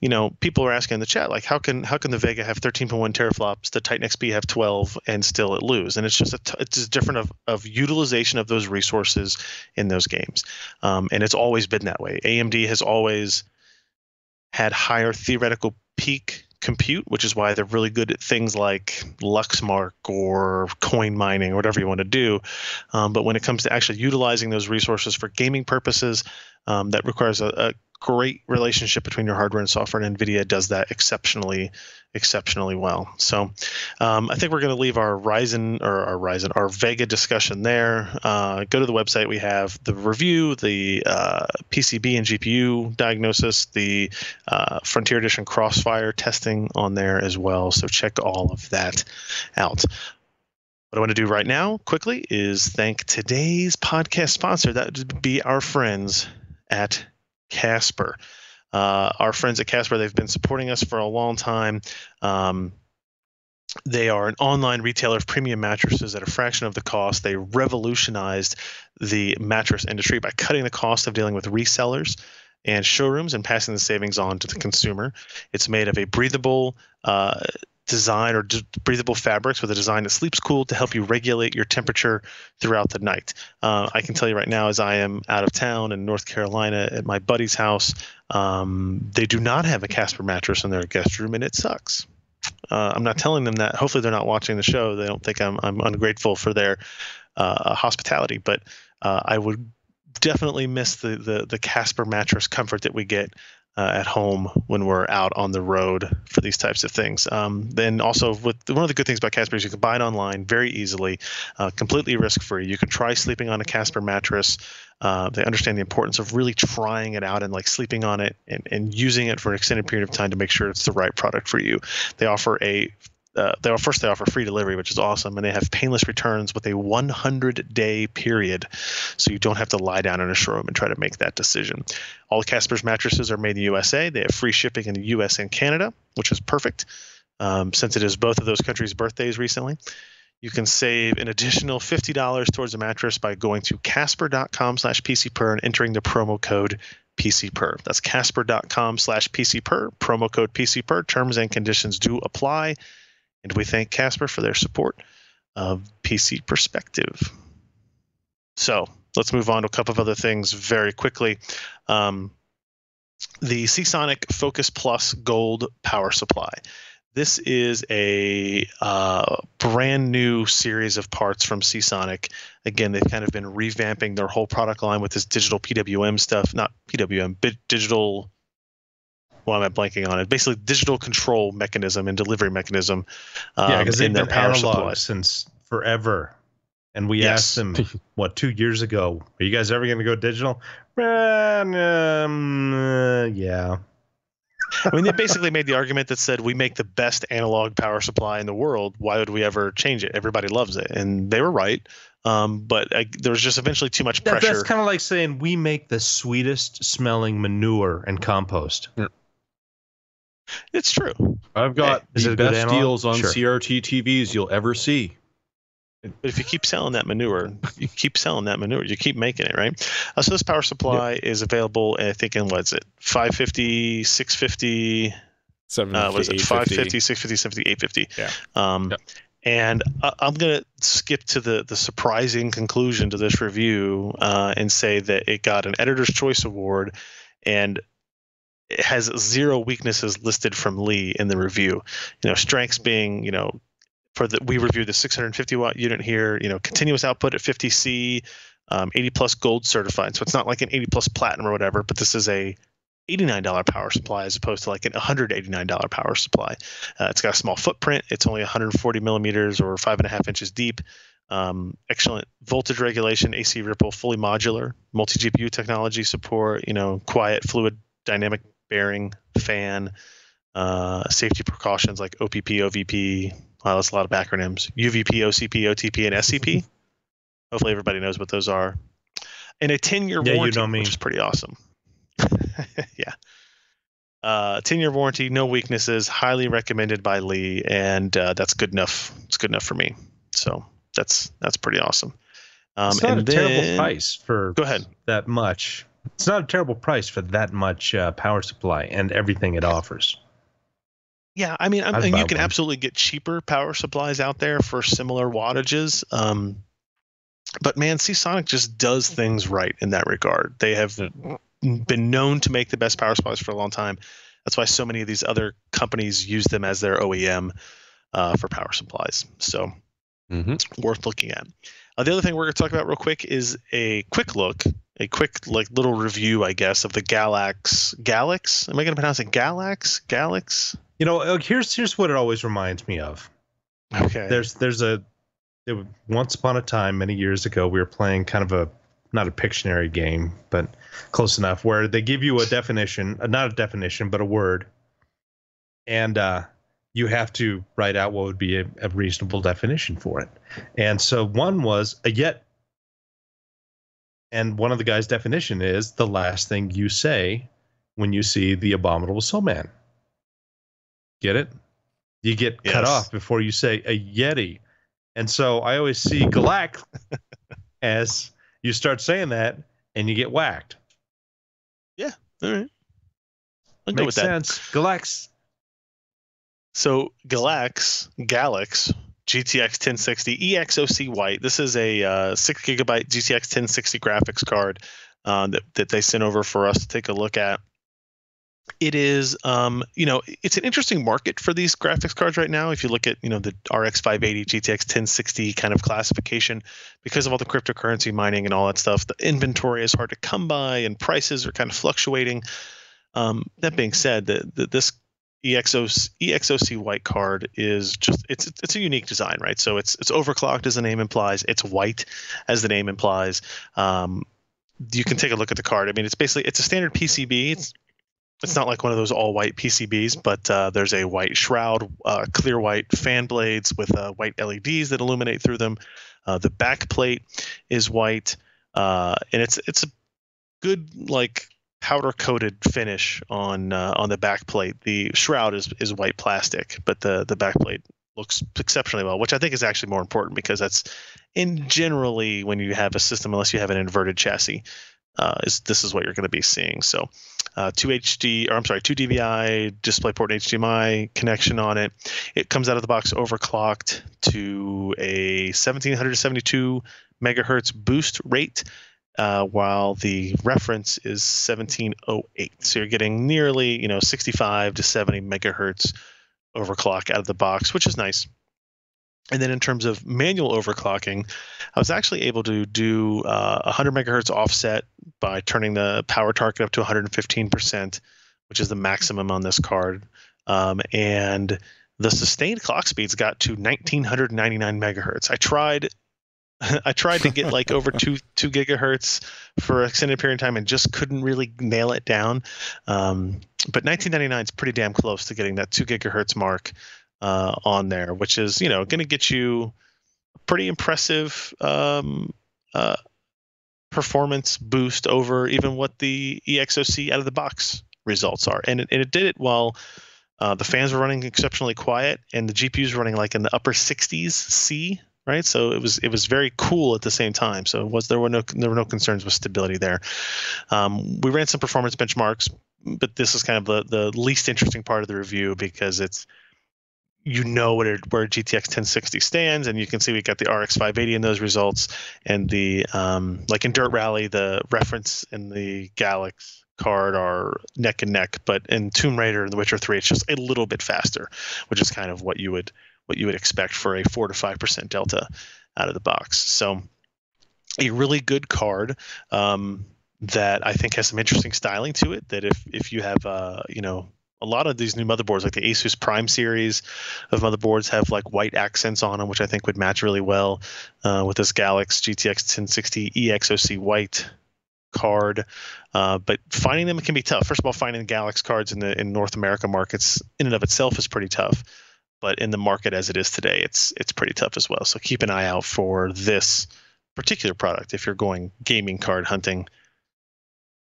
you know, people are asking in the chat, like, how can the Vega have 13.1 teraflops, the Titan XP have 12, and still it lose? And it's just different of utilization of those resources in those games. And it's always been that way. AMD has always had higher theoretical peak compute, which is why they're really good at things like Luxmark or coin mining or whatever you want to do. But when it comes to actually utilizing those resources for gaming purposes, that requires a great relationship between your hardware and software, and NVIDIA does that exceptionally well. So I think we're going to leave our Vega discussion there. Go to the website. We have the review, the PCB and GPU diagnosis, the Frontier Edition Crossfire testing on there as well. So check all of that out. What I want to do right now, quickly, is thank today's podcast sponsor. That would be our friends at Casper. Our friends at Casper, they've been supporting us for a long time. They are an online retailer of premium mattresses at a fraction of the cost. They revolutionized the mattress industry by cutting the cost of dealing with resellers and showrooms and passing the savings on to the consumer. It's made of a breathable design or breathable fabrics with a design that sleeps cool to help you regulate your temperature throughout the night. I can tell you right now, as I am out of town in North Carolina at my buddy's house, they do not have a Casper mattress in their guest room, and it sucks. I'm not telling them that. Hopefully they're not watching the show. They don't think I'm ungrateful for their hospitality, but I would definitely miss the Casper mattress comfort that we get at home when we're out on the road for these types of things. Then also, one of the good things about Casper is you can buy it online very easily, completely risk-free. You can try sleeping on a Casper mattress. They understand the importance of really trying it out and like sleeping on it and using it for an extended period of time to make sure it's the right product for you. They offer they offer free delivery, which is awesome, and they have painless returns with a 100-day period, so you don't have to lie down in a showroom and try to make that decision. All Casper's mattresses are made in the USA. They have free shipping in the US and Canada, which is perfect, since it is both of those countries' birthdays recently. You can save an additional $50 towards a mattress by going to casper.com/PCPer and entering the promo code PCPer. That's casper.com/PCPer, promo code PCPer. Terms and conditions do apply. And we thank Casper for their support of PC Perspective. So let's move on to a couple of other things very quickly. The Seasonic Focus Plus Gold power supply. This is a brand new series of parts from Seasonic. Again, they've kind of been revamping their whole product line with this digital PWM stuff, not PWM, but digital. Why am I blanking on it? Basically, digital control mechanism and delivery mechanism. Yeah, because they've been power analog supply since forever. And we asked them, 2 years ago, are you guys ever going to go digital? Yeah. I mean, they basically made the argument that said, we make the best analog power supply in the world. Why would we ever change it? Everybody loves it. And they were right. But there was just eventually too much pressure. That's kind of like saying we make the sweetest smelling manure and compost. Yeah. It's true. I've got Is it the a good best analog? deals on Sure. CRT TVs you'll ever see. But if you keep selling that manure, you keep making it, right? So this power supply is available, I think, in what's it? 550, 650, 750, what is it? 550, 650, 750, 850. Yeah. Yep. And I'm going to skip to the surprising conclusion to this review and say that it got an Editor's Choice Award, and it has 0 weaknesses listed from Lee in the review. Strengths being, we reviewed the 650 watt unit here, continuous output at 50C, 80 plus gold certified. So it's not like an 80 plus platinum or whatever, but this is a $89 power supply as opposed to like an $189 power supply. It's got a small footprint. It's only 140 millimeters or 5.5 inches deep. Excellent voltage regulation, AC ripple, fully modular, multi GPU technology support, quiet fluid dynamic bearing, fan, safety precautions like OPP, OVP. Wow, that's a lot of acronyms. UVP, OCP, OTP, and SCP. Hopefully everybody knows what those are. And a 10-year warranty, which is pretty awesome. Yeah. 10-year warranty, no weaknesses, highly recommended by Lee, and that's good enough. It's good enough for me. So that's pretty awesome. It's not a terrible price for Go ahead. that much. It's not a terrible price for that much power supply and everything it offers. Yeah, I mean, you can absolutely get cheaper power supplies out there for similar wattages. But man, Seasonic just does things right in that regard. They have been known to make the best power supplies for a long time. That's why so many of these other companies use them as their OEM for power supplies. So worth looking at. The other thing we're going to talk about real quick is a quick little review, I guess, of the Galax. Am I going to pronounce it Galax? Here's what it always reminds me of. Okay. Once upon a time, many years ago, we were playing kind of not a Pictionary game, but close enough, where they give you a definition, not a definition, but a word, and you have to write out what would be a reasonable definition for it. And so one was a yet, and one of the guy's definition is the last thing you say when you see the abominable snowman. Get it? You get cut off before you say a Yeti. And so I always see Galax as you start saying that and you get whacked. Yeah. All right. I'll go with that. Makes sense. Galax. So Galax GTX 1060 EXOC White. This is a 6 gigabyte GTX 1060 graphics card that they sent over for us to take a look at. It is, it's an interesting market for these graphics cards right now. If you look at, the RX 580 GTX 1060 kind of classification, because of all the cryptocurrency mining and all that stuff, the inventory is hard to come by and prices are kind of fluctuating. That being said, this EXOC white card is just it's a unique design, right? So it's overclocked as the name implies. It's white as the name implies. You can take a look at the card. I mean, it's a standard PCB. It's not like one of those all white PCBs, but there's a white shroud, clear white fan blades with white LEDs that illuminate through them. The back plate is white, and it's a good like powder coated finish on the back plate. The shroud is white plastic, but the back plate looks exceptionally well, which I think is actually more important because that's in generally when you have a system, unless you have an inverted chassis, this is what you're going to be seeing. So 2 DVI DisplayPort and HDMI connection on it. It comes out of the box overclocked to a 1772 megahertz boost rate, while the reference is 1708. So you're getting nearly 65 to 70 megahertz overclock out of the box, which is nice. And then in terms of manual overclocking, I was actually able to do 100 megahertz offset by turning the power target up to 115%, which is the maximum on this card. And the sustained clock speeds got to 1999 megahertz. I tried to get like over 2 gigahertz for an extended period of time and just couldn't really nail it down. But 1999 is pretty damn close to getting that 2 gigahertz mark on there, which is going to get you a pretty impressive performance boost over even what the EXOC out of the box results are. And it did it while the fans were running exceptionally quiet and the GPUs were running like in the upper 60s C. Right, so it was very cool at the same time. So there were no concerns with stability there. We ran some performance benchmarks, but this is kind of the least interesting part of the review because it's where GTX 1060 stands, and you can see we got the RX 580 in those results, and the like in Dirt Rally, the reference and the Galax card are neck and neck, but in Tomb Raider and The Witcher 3, it's just a little bit faster, which is kind of what you would expect for a 4 to 5% delta out of the box. So a really good card that I think has some interesting styling to it, that if you have a lot of these new motherboards, like the Asus Prime series of motherboards, have like white accents on them, which I think would match really well with this Galax GTX 1060 EXOC white card. But finding them can be tough. First of all, finding the Galax cards in North America markets in and of itself is pretty tough. But in the market as it is today, it's pretty tough as well. So keep an eye out for this particular product if you're going gaming card hunting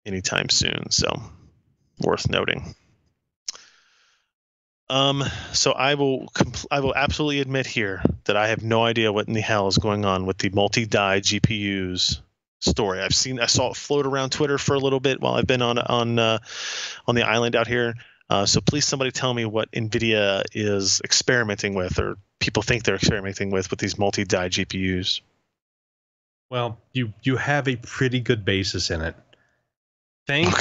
anytime soon. So worth noting. So I will absolutely admit here that I have no idea what in the hell is going on with the multi-die GPUs story. I saw it float around Twitter for a little bit while I've been on the island out here. So please, somebody tell me what NVIDIA is experimenting with, or people think they're experimenting with these multi-die GPUs. Well, you have a pretty good basis in it. Think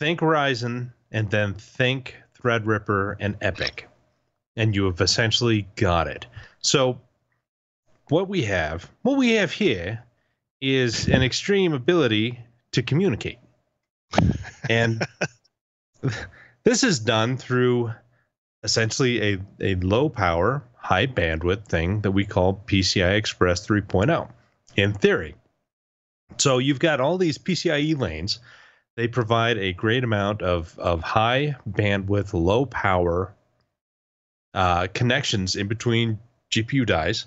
Ryzen, and then think Threadripper and EPYC, and you have essentially got it. So what we have here is an extreme ability to communicate, and this is done through essentially a low power, high bandwidth thing that we call PCI Express 3.0 in theory. So you've got all these PCIe lanes. They provide a great amount of high bandwidth, low power connections in between GPU dies.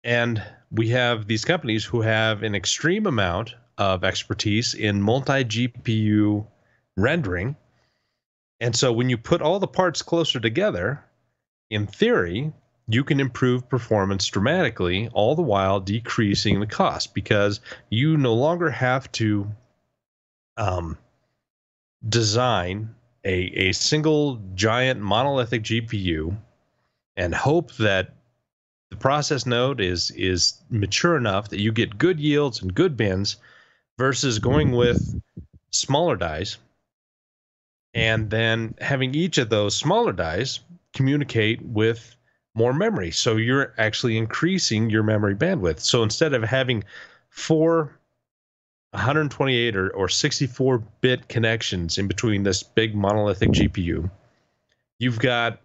And we have these companies who have an extreme amount of expertise in multi-GPU rendering. And so when you put all the parts closer together, in theory, you can improve performance dramatically, all the while decreasing the cost, because you no longer have to design a single giant monolithic GPU and hope that the process node is mature enough that you get good yields and good bins, versus going with smaller dies and then having each of those smaller dies communicate with more memory. So you're actually increasing your memory bandwidth. So instead of having 4 128 or 64-bit connections in between this big monolithic GPU. You've got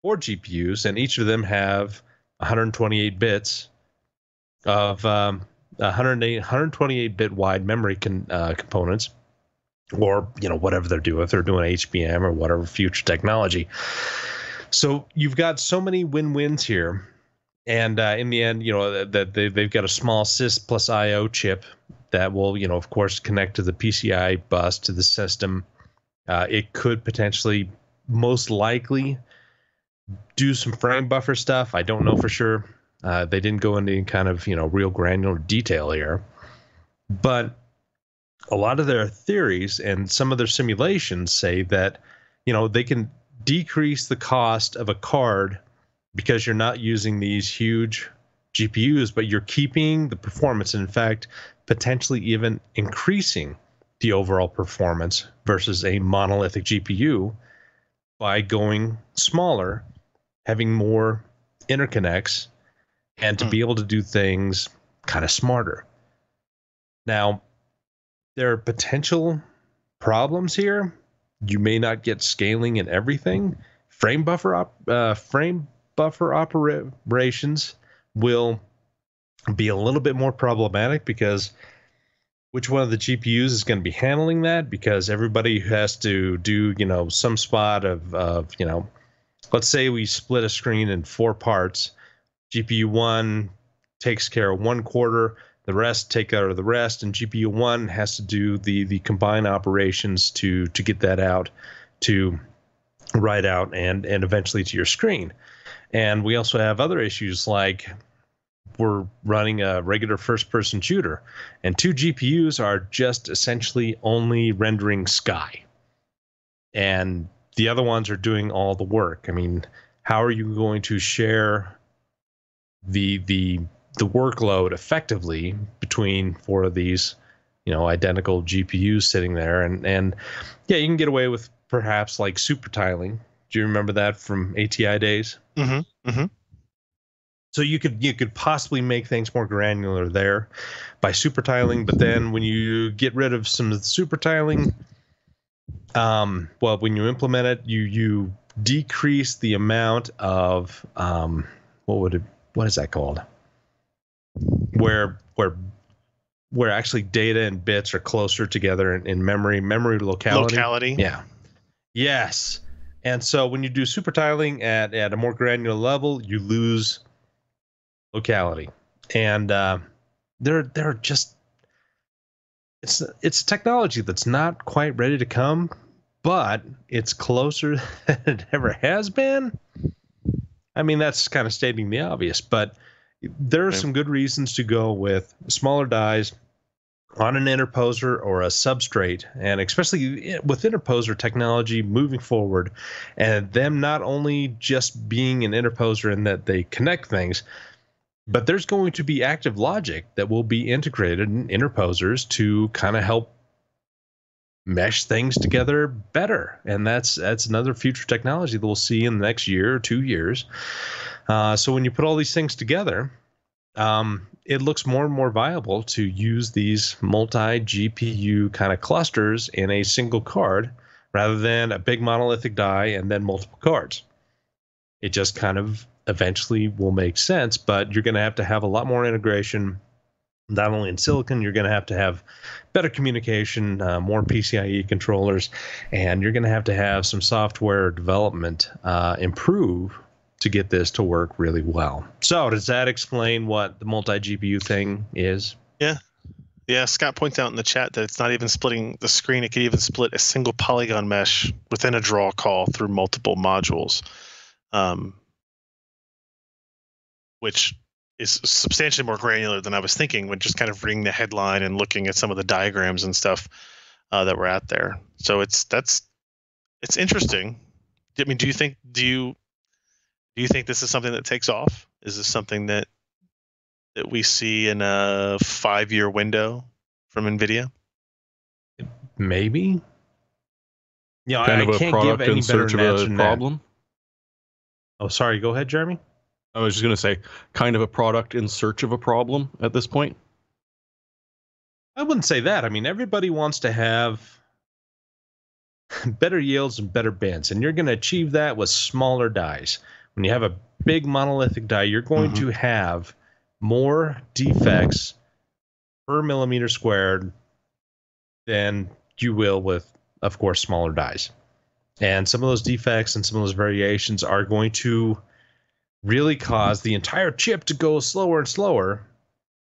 4 GPUs, and each of them have 128 bits of 128-bit wide memory components, or whatever they're doing, if they're doing HBM or whatever future technology. So you've got so many win-wins here, and in the end, that they've got a small sys plus IO chip that will, of course, connect to the PCI bus to the system. It could potentially, most likely, do some frame buffer stuff. I don't know for sure. They didn't go into any kind of real granular detail here, but a lot of their theories and some of their simulations say that they can decrease the cost of a card because you're not using these huge GPUs, but you're keeping the performance, and in fact potentially even increasing the overall performance versus a monolithic GPU by going smaller, having more interconnects, and to be able to do things kind of smarter. Now, there are potential problems here. You may not get scaling in everything. Frame buffer operations will be a little bit more problematic, because which one of the GPUs is going to be handling that? Because everybody has to do, some spot of let's say we split a screen in 4 parts. GPU 1 takes care of 1/4, the rest take care of the rest, and GPU 1 has to do the combined operations to get that out, to write out, and eventually to your screen. And we also have other issues, like we're running a regular first-person shooter, and 2 GPUs are just essentially only rendering sky, and the other ones are doing all the work. I mean, how are you going to share the workload effectively between 4 of these, identical GPUs sitting there? And yeah, you can get away with perhaps like super tiling. Do you remember that from ATI days? Mm-hmm. Mm-hmm. So you could possibly make things more granular there by super tiling, but then when you get rid of some of the super tiling, when you implement it, you decrease the amount of what is that called? Where actually data and bits are closer together in memory locality. Yeah. Yes. And so when you do super tiling at a more granular level, you lose locality. And they're just, it's a technology that's not quite ready to come, but it's closer than it ever has been. I mean, that's kind of stating the obvious, but there are some good reasons to go with smaller dies on an interposer or a substrate, and especially with interposer technology moving forward, and them not only just being an interposer in that they connect things, but there's going to be active logic that will be integrated in interposers to kind of help mesh things together better. And that's another future technology that we'll see in the next year or 2 years. So when you put all these things together, it looks more and more viable to use these multi-GPU kind of clusters in a single card rather than a big monolithic die and then multiple cards. It just kind of eventually will make sense, but you're going to have a lot more integration. Not only in silicon, you're going to have better communication, more PCIe controllers, and you're going to have some software development improve to get this to work really well. So does that explain what the multi-GPU thing is? Yeah, Scott points out in the chat that it's not even splitting the screen. It could even split a single polygon mesh within a draw call through multiple modules, which is substantially more granular than I was thinking when just kind of reading the headline and looking at some of the diagrams and stuff that were out there. So it's interesting. I mean, do you think this is something that takes off? Is this something that we see in a 5-year window from NVIDIA? Maybe. Yeah, Kind I of a can't give product any in better search of answer a than that. problem. Oh, sorry. Go ahead, Jeremy. I was just going to say, kind of a product in search of a problem at this point. I wouldn't say that. I mean, everybody wants to have better yields and better bins, and you're going to achieve that with smaller dies. When you have a big monolithic die, you're going to have more defects per millimeter squared than you will with, of course, smaller dies. And some of those defects and some of those variations are going to really cause the entire chip to go slower and slower,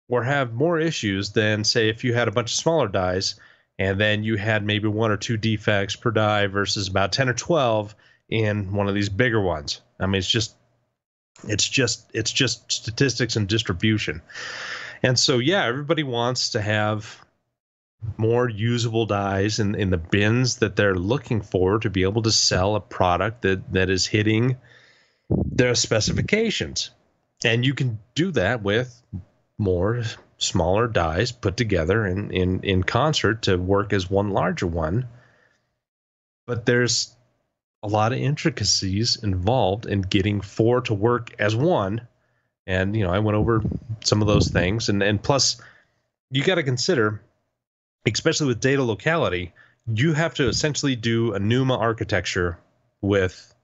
or have more issues than, say, if you had a bunch of smaller dies and then you had maybe 1 or 2 defects per die versus about 10 or 12 in one of these bigger ones. I mean, it's just statistics and distribution. And so, yeah, everybody wants to have more usable dies in the bins that they're looking for to be able to sell a product that is hitting their specifications. And you can do that with more smaller dies put together in concert to work as one larger one. But there's a lot of intricacies involved in getting 4 to work as one. And, I went over some of those things. And plus, you got to consider, especially with data locality, you have to essentially do a NUMA architecture with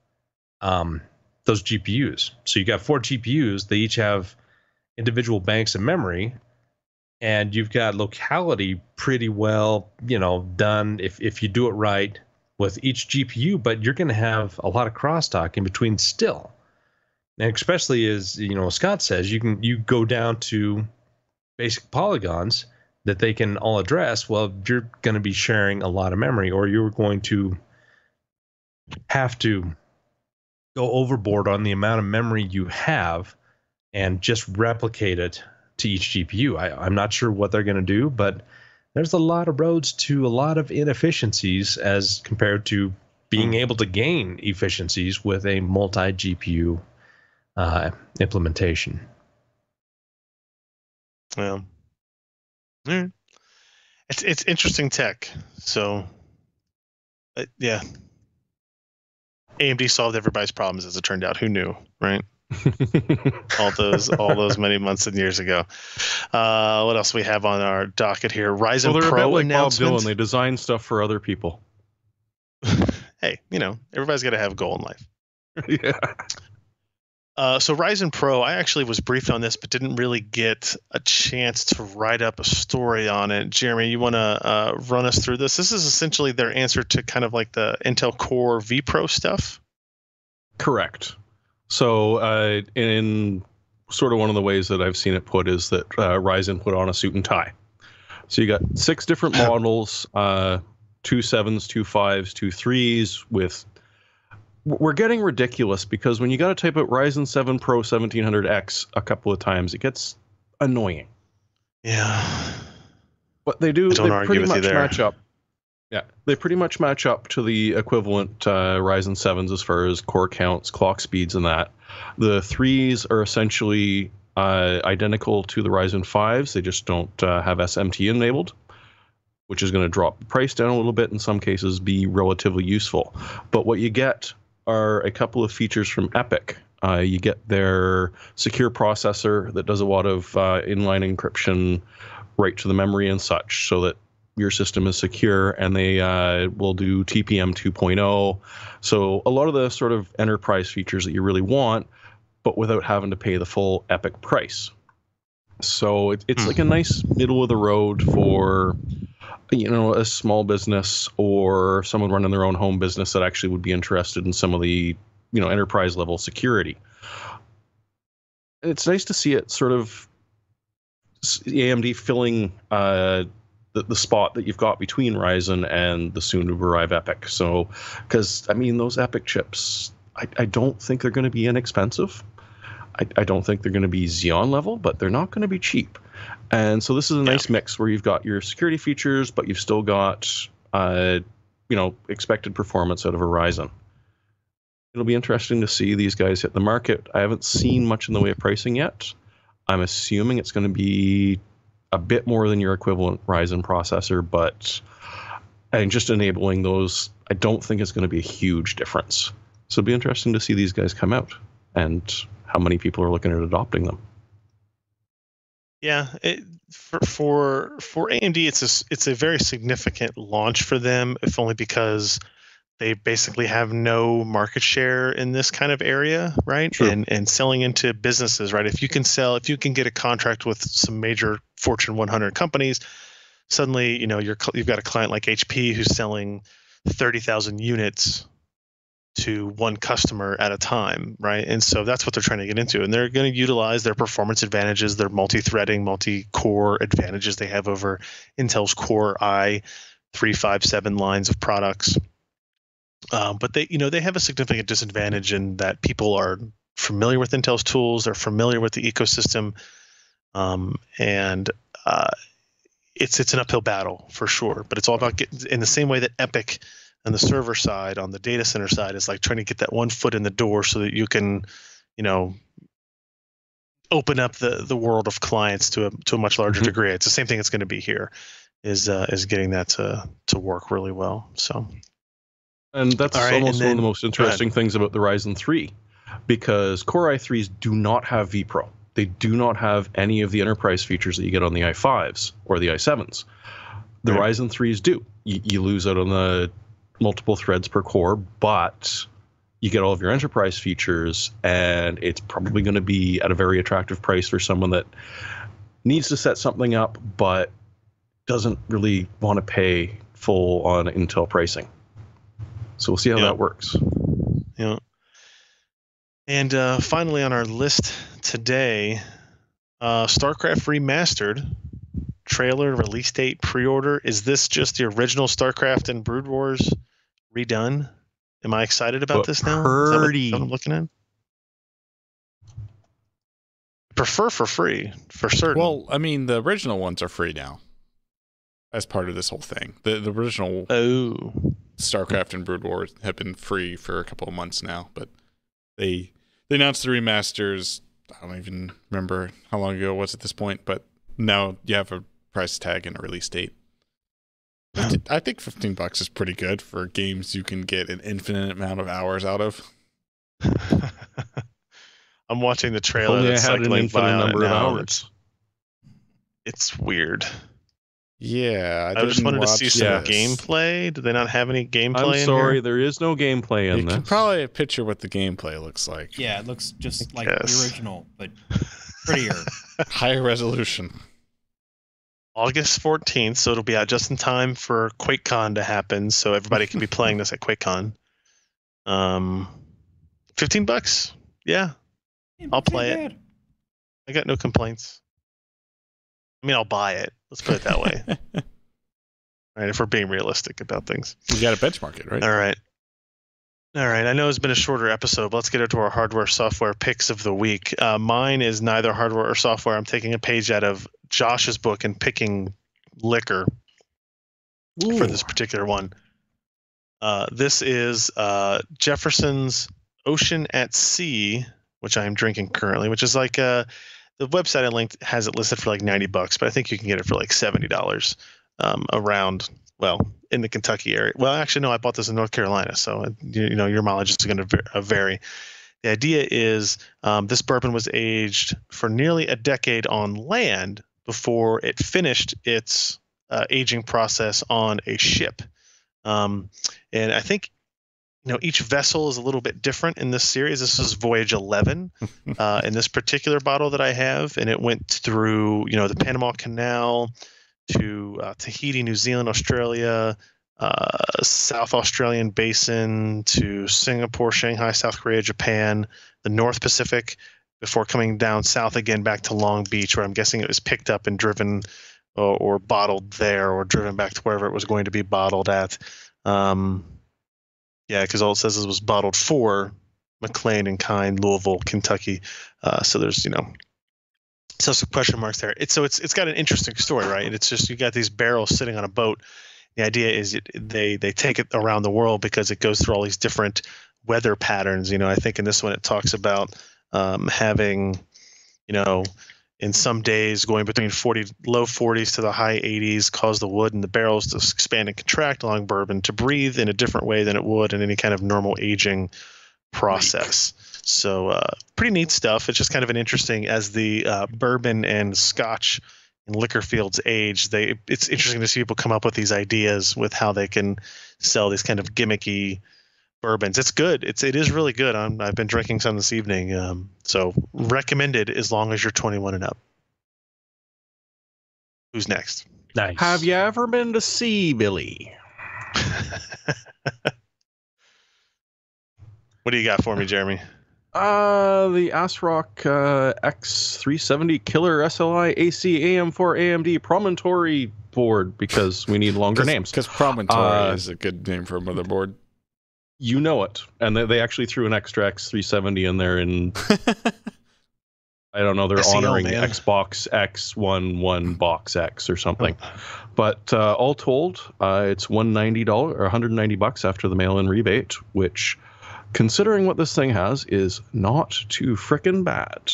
those GPUs. So you got 4 GPUs. They each have individual banks of memory, and you've got locality pretty well, done if you do it right with each GPU, but you're going to have a lot of crosstalk in between still. And especially as, Scott says, you go down to basic polygons that they can all address. Well, you're going to be sharing a lot of memory, or you're going to have to go overboard on the amount of memory you have and just replicate it to each GPU. I'm not sure what they're going to do, but there's a lot of roads to a lot of inefficiencies as compared to being able to gain efficiencies with a multi-GPU implementation. Well, it's interesting tech. So, yeah, AMD solved everybody's problems as it turned out. Who knew, right? all those many months and years ago. What else we have on our docket here? Ryzen They're Pro a bit like Bob announcement. Dylan. They design stuff for other people. Hey, everybody's got to have a goal in life. Yeah. So Ryzen Pro, I actually was briefed on this, but didn't really get a chance to write up a story on it. Jeremy, you want to run us through this? This is essentially their answer to kind of like the Intel Core vPro stuff. Correct. So in sort of one of the ways that I've seen it put is that Ryzen put on a suit and tie. So you got 6 different models, 2 7s, 2 5s, 2 3s with... We're getting ridiculous because when you got to type out Ryzen 7 Pro 1700X a couple of times, it gets annoying. Yeah. But they do. Don't they argue pretty with you much there. match up. Yeah, they pretty much match up to the equivalent Ryzen 7s as far as core counts, clock speeds, and that. The 3s are essentially identical to the Ryzen 5s. They just don't have SMT enabled, which is going to drop the price down a little bit, in some cases be relatively useful. But what you get are a couple of features from EPYC. You get their secure processor that does a lot of inline encryption right to the memory and such, so that your system is secure, and they will do TPM 2.0. So a lot of the sort of enterprise features that you really want, but without having to pay the full EPYC price. So it's like a nice middle of the road for a small business or someone running their own home business that actually would be interested in some of the enterprise level security. And it's nice to see it sort of AMD filling the spot that you've got between Ryzen and the soon to arrive EPYC. So, because those EPYC chips, I don't think they're going to be inexpensive. I don't think they're going to be Xeon level, but they're not going to be cheap. And so this is a nice mix where you've got your security features, but you've still got, expected performance out of a Ryzen. It'll be interesting to see these guys hit the market. I haven't seen much in the way of pricing yet. I'm assuming it's going to be a bit more than your equivalent Ryzen processor, and just enabling those, I don't think it's going to be a huge difference. So it'll be interesting to see these guys come out and how many people are looking at adopting them. Yeah, for AMD, it's a very significant launch for them, if only because they basically have no market share in this kind of area, right? True. And selling into businesses, right? If you can get a contract with some major Fortune 100 companies, suddenly you've got a client like HP who's selling 30,000 units to one customer at a time, right? And so that's what they're trying to get into, and they're going to utilize their performance advantages, their multi-threading, multi-core advantages they have over Intel's Core i357 lines of products. But they have a significant disadvantage in that people are familiar with Intel's tools, they're familiar with the ecosystem, and it's an uphill battle for sure. But it's all about in the same way that EPYC on the server side, on the data center side, is like trying to get that one foot in the door so that you can, open up the world of clients to a much larger degree. It's the same thing it's going to be here, is getting that to work really well. So. And that's almost one of the most interesting things about the Ryzen 3, because Core i3s do not have vPro. They do not have any of the enterprise features that you get on the i5s or the i7s. The Ryzen 3s do. You lose out on the multiple threads per core, but you get all of your enterprise features, and it's probably going to be at a very attractive price for someone that needs to set something up but doesn't really want to pay full on Intel pricing. So we'll see how that works. Yeah. And finally on our list today, StarCraft Remastered trailer, release date, pre-order. Is this just the original StarCraft and Brood Wars redone? Am I excited about this now? Is that what I'm looking at? Prefer for free, for certain. Well, I mean, the original ones are free now as part of this whole thing. The original StarCraft and Brood Wars have been free for a couple of months now, but they announced the remasters. I don't even remember how long ago it was at this point, but now you have a price tag and a release date. I think $15 is pretty good for games you can get an infinite amount of hours out of. I'm watching the trailer. Only that's I had an infinite number of now. hours. It's weird. Yeah, I just wanted to see some gameplay. Do they not have any gameplay? I'm sorry, there is no gameplay in this. You can probably picture what the gameplay looks like. Yeah, it looks just like the original, but prettier. Higher resolution. August 14th, so it'll be out just in time for QuakeCon to happen, so everybody can be playing this at QuakeCon. $15? Yeah. I'll play it. I got no complaints. I mean, I'll buy it. Let's put it that way. All right, if we're being realistic about things. You got to benchmark it, right? All right. I know it's been a shorter episode, but let's get into our hardware software picks of the week. Mine is neither hardware or software. I'm taking a page out of Josh's book and picking liquor for this particular one. This is Jefferson's Ocean at Sea, which I am drinking currently, which is like the website I linked has it listed for like $90, but I think you can get it for like $70 around, in the Kentucky area. Well, actually, no, I bought this in North Carolina, so your mileage is going to vary. The idea is this bourbon was aged for nearly a decade on land before it finished its aging process on a ship. And I think each vessel is a little bit different in this series. This is Voyage 11 in this particular bottle that I have, and it went through the Panama Canal to Tahiti, New Zealand, Australia, South Australian Basin to Singapore, Shanghai, South Korea, Japan, the North Pacific, before coming down south again back to Long Beach, where I'm guessing it was picked up and driven or bottled there, or driven back to wherever it was going to be bottled at. Because all it says is it was bottled for McLean and Kind, Louisville, Kentucky. So there's so some question marks there. It's got an interesting story, right? It's just you got these barrels sitting on a boat. The idea is they take it around the world because it goes through all these different weather patterns. I think in this one it talks about having, in some days going between low 40s to the high 80s cause the wood and the barrels to expand and contract along bourbon to breathe in a different way than it would in any kind of normal aging process. So pretty neat stuff. It's just kind of an interesting, as the bourbon and Scotch in liquor fields age, it's interesting to see people come up with these ideas with how they can sell these kind of gimmicky bourbons. It's good. It is really good. I've been drinking some this evening. So recommended as long as you're 21 and up. Who's next? Nice. Have you ever been to sea, Billy? What do you got for me, Jeremy? The ASRock X370 Killer SLI AC AM4 AMD Promontory board, because we need longer names. Because Promontory is a good name for a motherboard. You know it. And they actually threw an extra X370 in there, and I don't know, they're SEO, honoring man. Xbox X11 Box X or something. But all told, it's $190 or $190 after the mail-in rebate, which, considering what this thing has, is not too frickin' bad.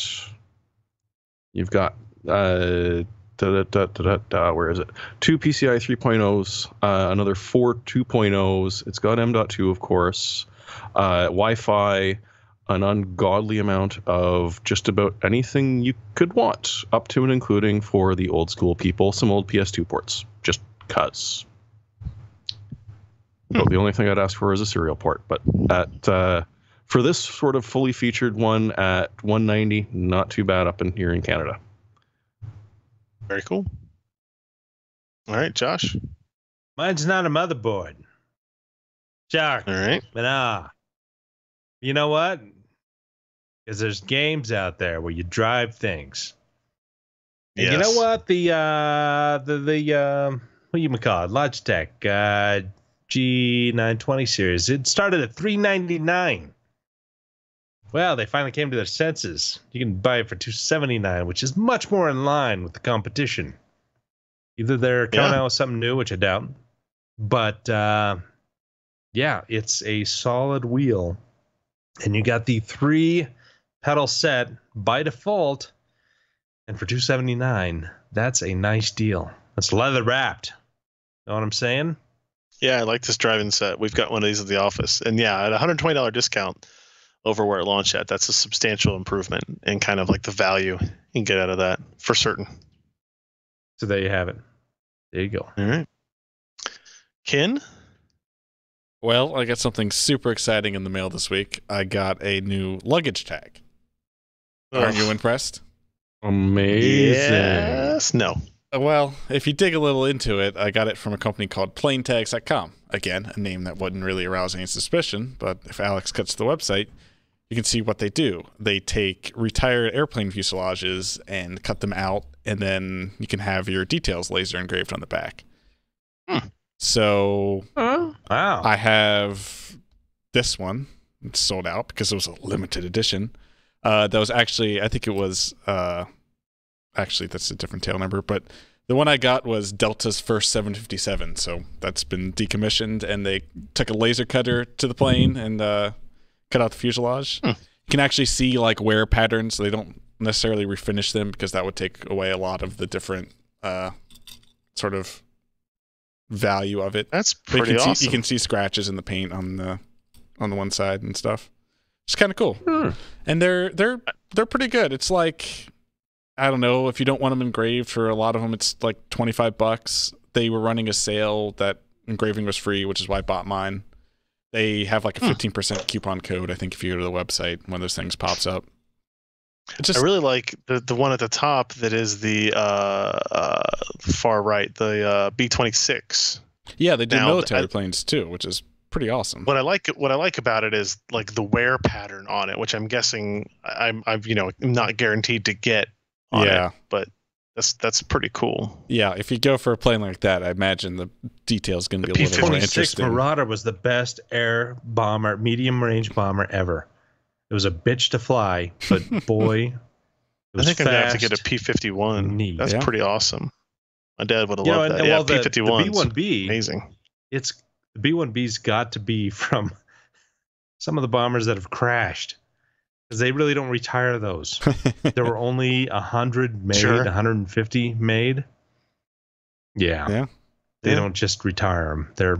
You've got where is it? 2 PCI 3.0s, another 4 2.0s. It's got M.2, of course, Wi-Fi, an ungodly amount of just about anything you could want, up to and including, for the old school people, some old PS2 ports, just cuz. So the only thing I'd ask for is a serial port, but for this sort of fully featured one at $190, not too bad up in here in Canada. Very cool. All right, Josh. Mine's not a motherboard. Shark. All right. But you know what? Because there's games out there where you drive things. And you know Yes. what? The what you call it? Logitech G920 series. It started at $399. Well, they finally came to their senses. You can buy it for $279, which is much more in line with the competition. Either they're coming out with something new, which I doubt, but yeah, it's a solid wheel, and you got the 3 pedal set by default, and for $279, that's a nice deal. That's leather wrapped. Know what I'm saying? Yeah, I like this driving set. We've got one of these at the office. And yeah, at a $120 discount over where it launched at, that's a substantial improvement in kind of like the value you can get out of that for certain. So there you have it. There you go. All right. Ken? Well, I got something super exciting in the mail this week. I got a new luggage tag. Aren't you impressed? Amazing. Yes. No. Well, if you dig a little into it, I got it from a company called PlaneTags.com. Again, a name that wouldn't really arouse any suspicion, but if Alex cuts to the website, you can see what they do. They take retired airplane fuselages and cut them out, and then you can have your details laser engraved on the back. So Wow. I have this one. It's sold out because it was a limited edition. That was actually, I think it was, actually that's a different tail number, but the one I got was Delta's first 757. So that's been decommissioned, and they took a laser cutter to the plane and cut out the fuselage. You can actually see like wear patterns. They don't necessarily refinish them because that would take away a lot of the different sort of value of it. That's But pretty awesome. you can see scratches in the paint on the one side and stuff. It's kind of cool. And they're pretty good. It's like, I don't know, if you don't want them engraved, for a lot of them it's like $25. They were running a sale that engraving was free, which is why I bought mine. They have like a 15% coupon code, I think, if you go to the website, one of those things pops up. It's just, I really like the one at the top that is the far right, the B-26. yeah, they do now, military planes too, which is pretty awesome. What I like about it is like the wear pattern on it, which I'm guessing I'm not guaranteed to get on Yeah. it, but that's pretty cool. Yeah, if you go for a plane like that, I imagine the detail's going to The be a little more P-26 interesting. Marauder was the best air bomber, medium range bomber ever. It was a bitch to fly, but boy, it I was think I'm gonna have to fast. get a P-51. Neat. That's Yeah. pretty awesome. My dad would have You know, loved and, that. Yeah, well, the P-51. B-1B, Amazing. the B-1B's got to be from some of the bombers that have crashed, because they really don't retire those. There were only 100 made, Sure. 150 made. Yeah. Yeah. They Yeah. don't just retire them. They're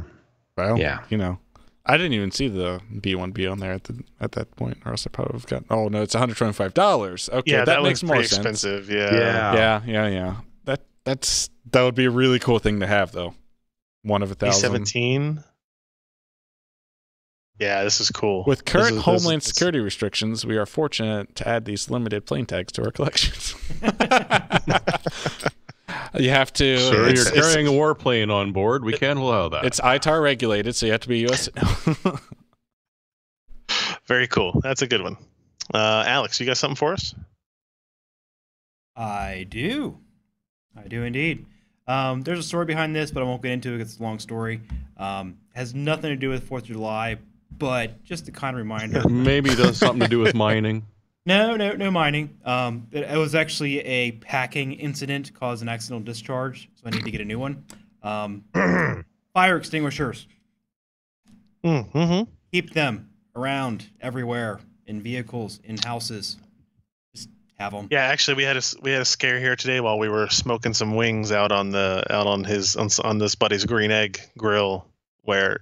Well, Yeah. you know, I didn't even see the B-1B on there at that point, or else I probably would have gotten. Oh no, it's $125. Okay, Yeah, that that makes was more pretty sense. expensive. Yeah. Yeah. That That would be a really cool thing to have, though. One of 1,000. P17. Yeah, this is cool. With current Homeland Security restrictions, we are fortunate to add these limited plane tags to our collections. You have to. Sir, you're carrying a warplane on board. We can't allow that. It's ITAR regulated, so you have to be U.S. Very cool. That's a good one. Alex, you got something for us? I do indeed. There's a story behind this, but I won't get into it because it's a long story. Has nothing to do with 4th of July, but just a kind of reminder. Maybe it has something to do with mining. No mining. It was actually a packing incident caused an accidental discharge, so I need to get a new one. Fire extinguishers. Mm-hmm. Keep them around everywhere, in vehicles, in houses. Just have them. Yeah, actually, we had a scare here today while we were smoking some wings out on this buddy's Green Egg grill, where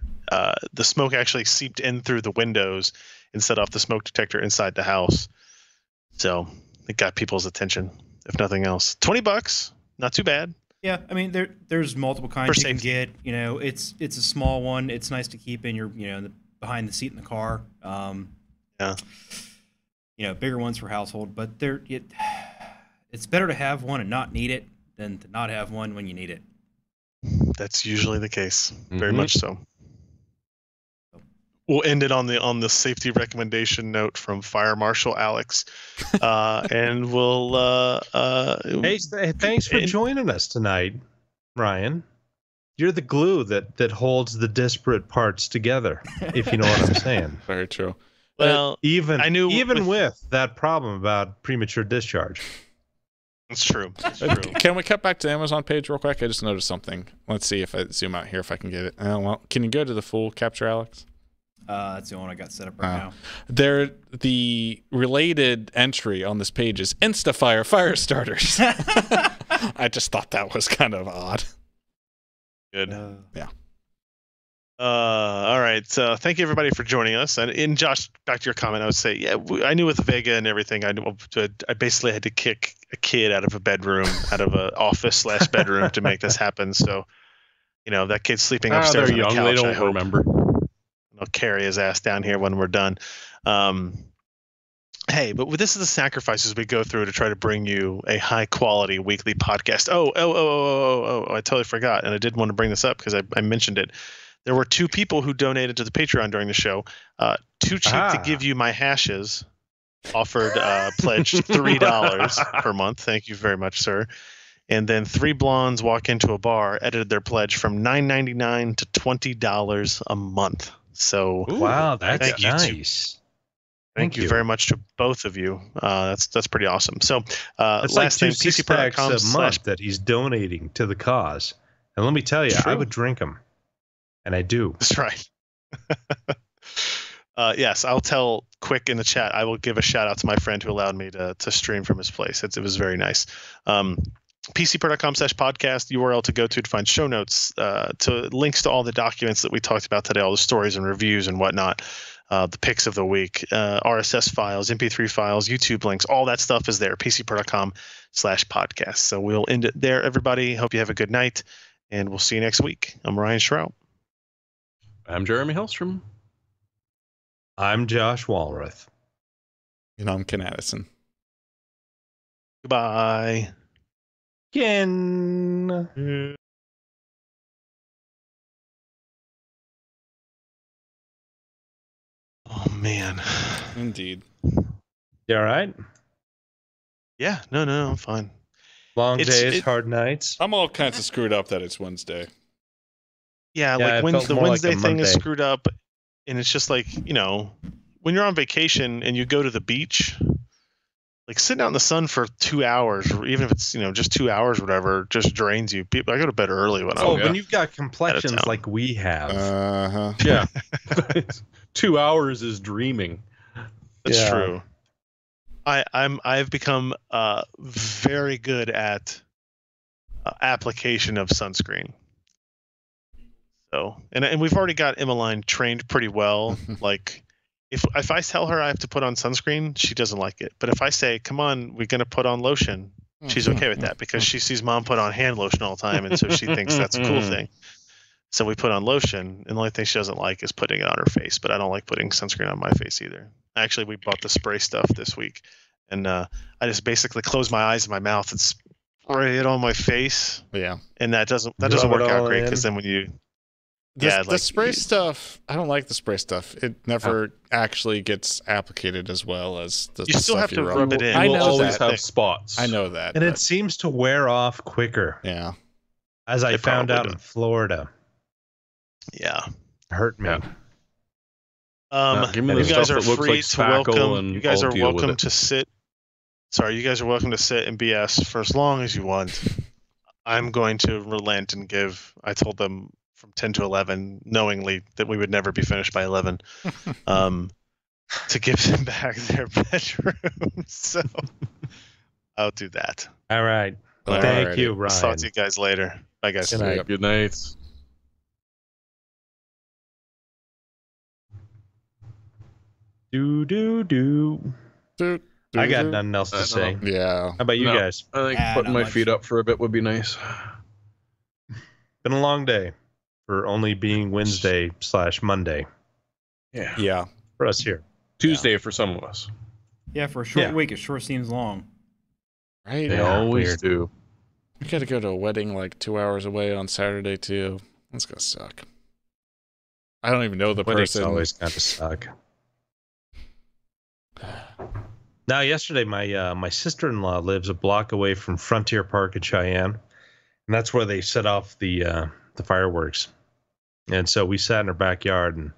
the smoke actually seeped in through the windows and set off the smoke detector inside the house. So it got people's attention, if nothing else. $20, not too bad. Yeah, I mean there's multiple kinds For you can safety. get. It's a small one. It's nice to keep in your behind the seat in the car. Yeah. Bigger ones for household, but it's better to have one and not need it than to not have one when you need it. That's usually the case. Very Mhm. much so. We'll end it on the safety recommendation note from Fire Marshal Alex, and we'll. Hey, thanks for joining us tonight, Ryan. You're the glue that holds the disparate parts together, if you know what I'm saying. Very true. Well, even I knew with that problem about premature discharge. it's true. It's true. Can we cut back to the Amazon page real quick? I just noticed something. Let's see if I zoom out here if I can get it. Can you go to the full capture, Alex? That's the one I got set up right now. The related entry on this page is Instafire fire starters. I just thought that was kind of odd. Good. Yeah. All right. So thank you everybody for joining us. And Josh, back to your comment, I would say, yeah, I knew with Vega and everything, I basically had to kick a kid out of a bedroom, out of an office/bedroom to make this happen. So, that kid's sleeping upstairs they're on the young. couch. They I don't hope. remember. I'll carry his ass down here when we're done. Hey, but this is the sacrifices we go through to try to bring you a high quality weekly podcast. Oh, I totally forgot. And I did want to bring this up because I mentioned it. There were 2 people who donated to the Patreon during the show. Too cheap to give you my hashes. Offered pledged $3 per month. Thank you very much, sir. And then 3 blondes walk into a bar, edited their pledge from $9.99 to $20 a month. So Wow, that's thank you nice. Thank you very much to both of you. That's pretty awesome. So That's last like name 2 six-packs a PCPro.com/. month that he's donating to the cause. And let me tell you, I True. would drink them. And I do. That's right. Yes, I'll tell quick in the chat. I will give a shout out to my friend who allowed me to stream from his place. It was very nice. PCPro.com/podcast, URL to go to find show notes, to links to all the documents that we talked about today, all the stories and reviews and whatnot, the picks of the week, RSS files, MP3 files, YouTube links, all that stuff is there. PCPro.com/podcast. So we'll end it there, everybody. Hope you have a good night, and we'll see you next week. I'm Ryan Shrout. I'm Jeremy Hellstrom. I'm Josh Walrath. And I'm Ken Addison. Goodbye. Ken. Oh, man. Indeed. You all right? Yeah, no, I'm fine. Long It's- days, it- hard nights. I'm all kinds of screwed up that it's Wednesday. Yeah, Yeah, it like felt the more like Wednesday a thing is Monday. screwed up, and it's just like, when you're on vacation and you go to the beach, like sitting out in the sun for 2 hours, or even if it's just 2 hours or whatever, just drains you. I go to bed early when Oh, I'm when you've got complexions town. like we have. Uh-huh. Yeah. 2 hours is dreaming. That's Yeah. true. I've become very good at application of sunscreen. So and we've already got Emmeline trained pretty well. Like if I tell her I have to put on sunscreen, she doesn't like it. But if I say, "Come on, we're gonna put on lotion," She's okay with that because she sees mom put on hand lotion all the time, and so she thinks that's a cool thing. So we put on lotion, and the only thing she doesn't like is putting it on her face. But I don't like putting sunscreen on my face either. Actually, we bought the spray stuff this week, and I just basically close my eyes and my mouth and spray it on my face. Yeah. And that doesn't Rub work it out all great in. because then when you The spray stuff, I don't like the spray stuff. It never actually gets applicated as well as the You still stuff have to you rub it in. I You'll know always that. have spots. I know that. And but- it seems to wear off quicker, yeah. as I It found probably out in does. Florida. yeah. Hurt me. Yeah. Give me You the guys stuff are that looks free like to spackle welcome. and You guys I'll are deal with welcome it. to sit. Sorry, you guys are welcome to sit and BS for as long as you want. I'm going to relent and give. I told them from 10 to 11, knowingly that we would never be finished by 11, to give them back their bedroom. So I'll do that. All right. All Thank righty. you, I'll talk Ryan. to you guys later. Bye, guys. Good night. Yeah, good night. Do. I got nothing else I to don't say. know. Yeah. How about you No. guys? I think Nah, putting not my much. feet up for a bit would be nice. Been a long day for only being Wednesday/Monday Yeah. Yeah. for us here. Tuesday for some of us. Yeah, for a short Yeah. week, it sure seems long. Right. They Yeah, always weird. do. We got to go to a wedding like 2 hours away on Saturday too. That's gonna suck. I don't even know the Weddings person. always kind of suck. Now, yesterday, my sister-in-law lives a block away from Frontier Park in Cheyenne, and that's where they set off the fireworks. And so we sat in her backyard, and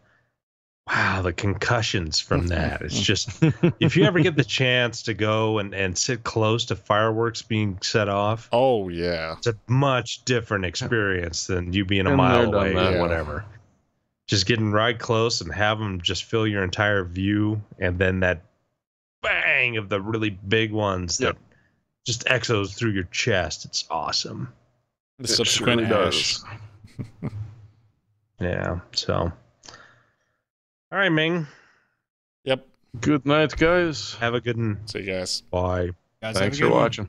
wow, the concussions from that! It's just if you ever get the chance to go and sit close to fireworks being set off, Oh yeah. it's a much different experience than you being a Been mile there, done away that. or whatever. Just getting right close and have them just fill your entire view, and then that bang of the really big ones Yep. that just echoes through your chest. It's awesome. The It subsequent surely ash. does. Yeah. So, all right, Ming. Yep. Good night, guys. Have a good one. See you guys. Bye. Guys, have a Thanks good for one. watching.